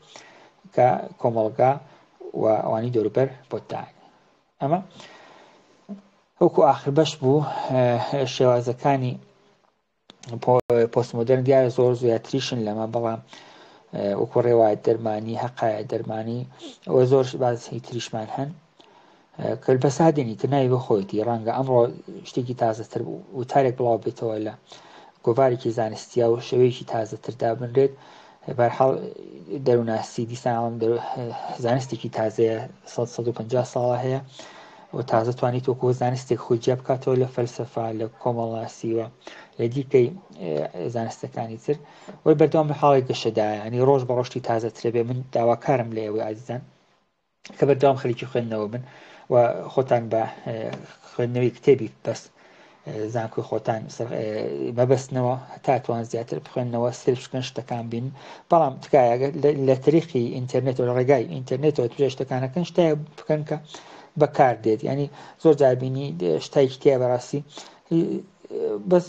کە کۆمەڵگا و ئەوانی دەوروبەر بۆ داین ئەمە وەکو آخر بەش بوو شێوازەکانی پۆستمۆدەرن دیارە زۆر زیاتریشن لەمە بەڵام وەکو ڕێوایەت دەرمانی هەقایەت دەرمانی ئەوە زۆر بازی تریشمان هەن کە بەسادێنی تر ناوی بە خۆیەتی ڕەنگە ئەمڕۆ شتێکی تازەتر وتارێک بڵاو بێتەوە لە گۆڤارێکی زانستیە و شێوەیەکی تازەتردا بنرێت بەرحاڵ دەروناسی دیسان زانستێکی تازەیە 150 ساڵە هەیە و تازە توانیت وەکو زانستێک خۆی جێ بکاتەوە لە فەلسەفا لە کۆمەڵناسیوە لە دیکەی زانستەکانی تر وەی بەردەوام لە حاڵی گەشەدایە ئەنی ڕۆژ بە ڕۆژتی تازەترە بێ من داواکارم لە ئێوەی ئازیزان کە بەردەوام خەریکی خوێندنەوە بن و خۆتان بە خوێندنەوەی کتێبی بەس زانکۆی خۆتان مەبەستنەوە تاتوان زیاتر بخوێنەوە سرچ بکەن شتەکان بین بەڵام تکایە لە تاریخی ئینتەرنێت و لە ڕێگای ئینتەرنێتەوە توێ شتەکانەکەن شتای بکەن کە بەکار دێت ینی زۆر جاربینی شتایکی تێ بەڕاستی بەس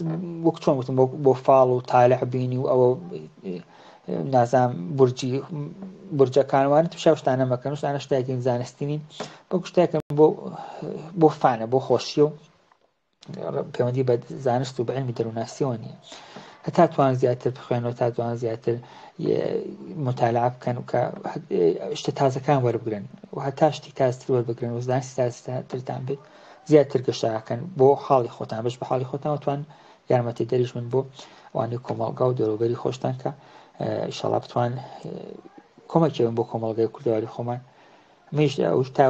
وەک چۆن وتم بۆ فاڵ و تالع بینی و ئەوە نازام بورجەکانوانت شتانە مەکەن شتانە شتێکی زانستینین بۆ شتێکم بۆ فانە بۆ خۆشیە و پەیوەندی بە زانست و بە علمی دەروناسیەوە نییە هەتا توان زیاتر بخوێنەوە تا توان زیاتر مطالعە بکەن و کە شتە تازەکان وەربگرن و هەتا شتی تازتر وەربگرن و زانستی تازترتان بێت زیاتر گەشتاکەن بۆ حاڵی خۆتان بەش بە حاڵی خۆتان وتوان یارمەتی دەریش من بۆ ئەوانەی کۆمەڵگا و دەوروبەری خۆشتان کە ئینشاڵڵا بتوان کۆمەکیەوەن بۆ کۆمەڵگای کوردەواری خۆمان مش ئەوش تا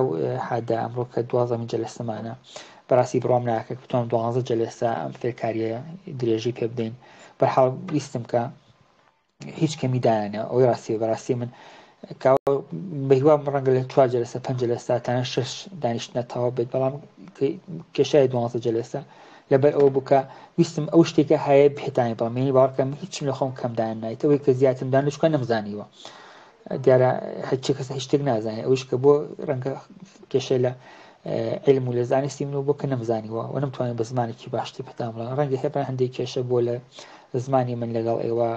حدا ئەمڕۆ کە 12 جەلسەمانە بەڕاستی بڕام ناکە بتوان 12 جەلسە ئەم فێرکاریە درێژی پێ بدەین بەرحاڵ ویستم کە هیچ کەمی دایانە ئەوی ڕاستی بەڕاستی من بەهیوا ڕەنگە لە 4 جەلسە 5 جەلساتانە 6 دانیشتنەتەوە بێت بەڵام کێشای 12 جەلسە لەبەر ئەوە بووکە ویستم ئەو شتێکە هەیە بهێتانی بەڵمێنی باوەڕکەم هیچم لە خۆم کەمدان نایێت ئەوەی کە زیاترم دان لەچکە نەمزانیوە دیارە هەرچی کەس هیچ نازانێت ئەوش کە بۆ ڕەنگە کێشەی لە علم و لە زانستی من بۆ کە نەمزانیوە و نەمتوانێت بە زمانێکی باشتی پێتان بڵێم ڕەنگە هێبرا هەندێک کێشە بۆ لە زمانی من لەگەڵ ئێوە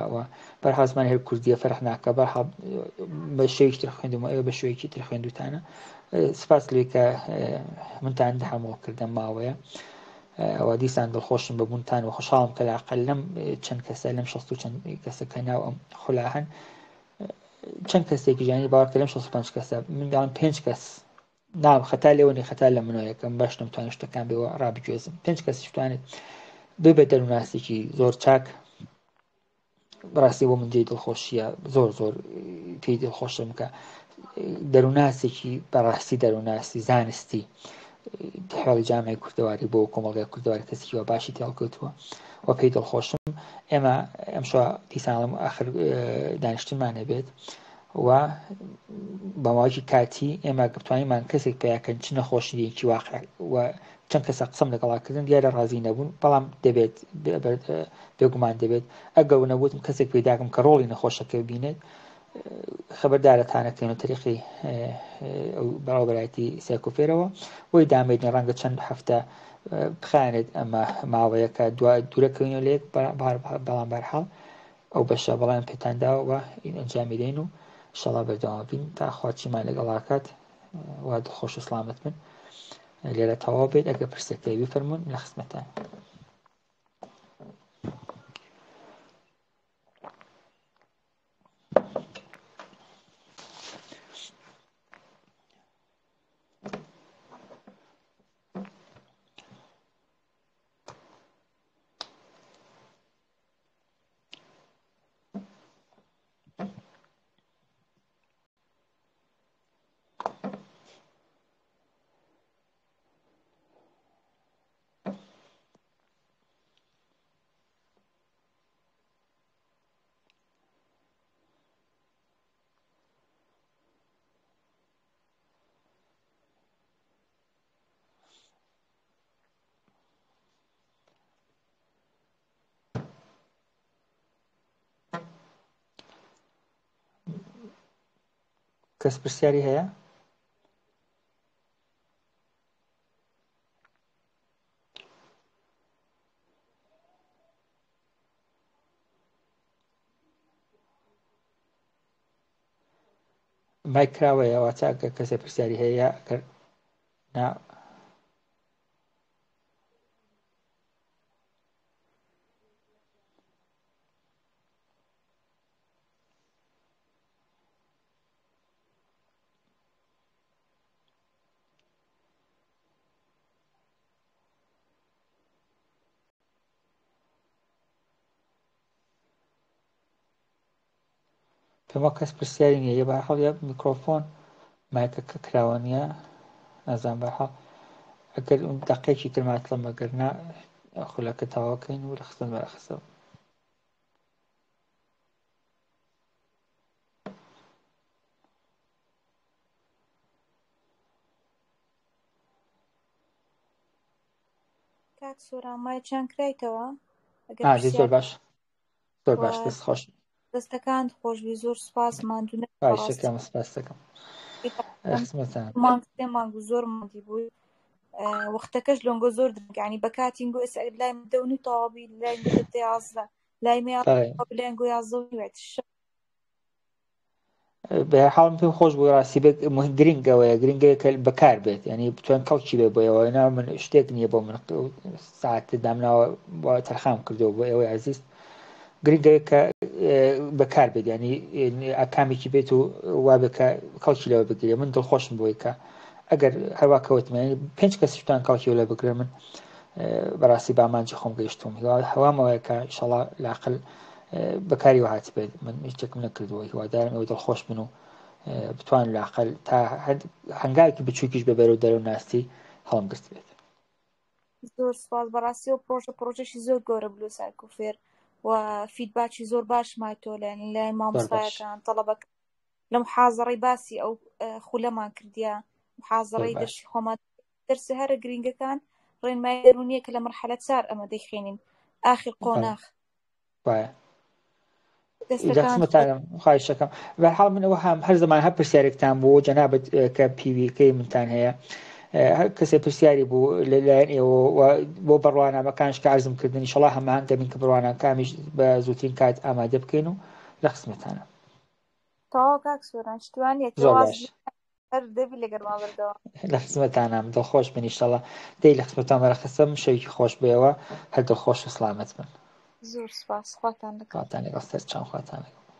بەرها زمانی هەر کوردیە فەرق ناکە بەرها بە شێوەیەکی تر خوێندومە ئێوە بە شێوەیەکی تر خوێندوتانە سپاس لێ کە منتان هەموو کردم ماوەیە ئەوە دیسان دڵخۆشم بەبوونتان و خۆشحاڵم کە لاقل لەم چەند کەسە لەم 60 و چەند کەسەکە ناو ئەم خولاهن چەند کەسێکی ژانی باوەڕکە لەم 65 کەسە من داوام 5 کەس نام خەتا لێوەنی خەتا لە منەوەیەکەم باش نەمتوانێت شتەکان بێەوە ڕابگوێزم 5 کەس توانێت بێ دەروناسێکی زۆر چاک بەڕاستی بۆ من جێی دڵخۆشیە زۆر پێی دڵخۆشم کە دەروناسێکی بەڕاستی دەروناسی زانستی حێڵی جامعی کوردەواری بۆ کۆمەڵگای کوردەواری کەسێکیوە باشی تێڵکەوتووە و پێی دڵخۆشم ئێمە ئەمشوا دیسانڵم ئاخر دانیشتنمانە بێت و بەماوەی کاتی ئێمە بتوانیمان کەسێک پیاکەن چ نەخۆشیەکی واقع و چەند کەسە قسەم لەگەڵاکردن دیارە ڕازی نەبوون بەڵام دەبێت بێگومان دەبێت ئەگەر نەبووتم کەسێک پێداکەم کە ڕۆڵی نەخۆشەکە بینێت خەبەردارەتانەکەین و تەریقی بەڕێوەبەرایەتی سایکۆفێرەوە بۆی دامێنی ڕەنگە چەند هەفتە بخانێت ئەمە ماوەیەکە دوورەکەوینەوە لێک بەڵام بەرحاڵ ئەو بەشە بەڵام پێتانداوە و ئەنجامی دەین و ئینشەڵا بەردەوام بین تا خواچیمان لەگەڵاکات وا دڵخۆش و سڵامەت من لێرە تەواو بێت ئەگە پرسێکەوە بیفەرمونون لە خزمەتان کەس پرسیاری هەیە؟ مایکراوەیە واچ ئەگە کەسێ پرسیاری هەیە ئەگەر نا پێم کەس پرسیاری نییە بەرحاڵ یا میکرۆفۆن مایکەکە کراوە نییە نازانم بەرحاڵ ئەگەر دەقەیەکی تر ماتڵم ئەگەر نا خولەکە تەواوکەین و لە خستن بەرەخسەوە کاک سۆران مایکیان کراوەتەوە زۆر باش زۆر باش دەست خۆش دەستەکان خۆشبی زۆر سوپاس ماندوو باشەکەم سپاس دەکەم خزمەتتان سێ مانگ و زۆر مادی بووی وەختەکەش لۆنگۆ زۆر درنگانی بە کاتینگۆ ئێستا لای دەونی تەواوی لای دە یازدە لای مێ لایەن گۆ یازدە وێت بەهەڵم پێم خۆش بوو ڕاستی بێت گرنگەوەیە گرنگەیە بەکار بێت ینی بتوان کەوچی بێ بۆیەوە نا من شتێک نییە بۆ من ساعت دامناوە بۆ تەرخام کردەوە بۆ ئێوەی عزیز گرنگە کە بەکار بێت ینی ئاکامێکی بێت و وا بکە کەڵکی لەوە بگرێ من دڵخۆشم بۆی کە ئەگەر هەروە کەوتمانی 5 کەسیشتان کاڵکی لە بگرێ من بەڕاستی بامانجی خۆم گەیشتوم هەوامەوەی کە ئینشەڵا لاقل بەکاری وهات بێت من هیچێکم نەکردووە هیوادارم ئەوە دڵخۆش بن و بتوان لاقل تا هەنگاوێکی بچووکیش بە بەرەو دەرەو ناستی هەڵم گرت بێت. زۆر سپاس بەڕاستی و پرۆژەشی زۆر گەورە بلو سایکۆفێر و فیدباکی زۆر باش مایتۆ لای مامۆستایەکان تەڵەبەکە لە محازەڕەی باسی ئەو خولەمان کردیا محازەڕەی دەرسی خۆمان دەرسە هەرە گرنگەکان ڕێنمای دەرونیە کە لە مەرحەلە 4 ئەمە دەیخێنین ئاخر قۆناغ خواهشەکەم بەرحاڵ منەوە هەر زمان هەر پرسیارێکتان بوو جەنابەت کە پیویکەی منتان هەیە هەر کەسێ پرسیاری بوو لەلایەن ئێوە بۆ بڕوانامەکانش کە عەرزم کردنی ئینشەڵا هەمان دەبین کە بڕوانەکانیش بە زووترین کات ئامادە بکەین و لە خزمەتانە. تەواو کاک سۆران شتوانێت هەر دەبی لەگەڵمان بەردەوام لە خزمەتانم دڵخۆش بن ئینشەڵا دەی لە خزمەتان بەرەخستم شەوێکی خۆش بێەوە هەر دڵخۆش و سڵامەت بن. زۆر سپاس خواتان لەگەڵ سەر چاوم خواتان لەگەڵ.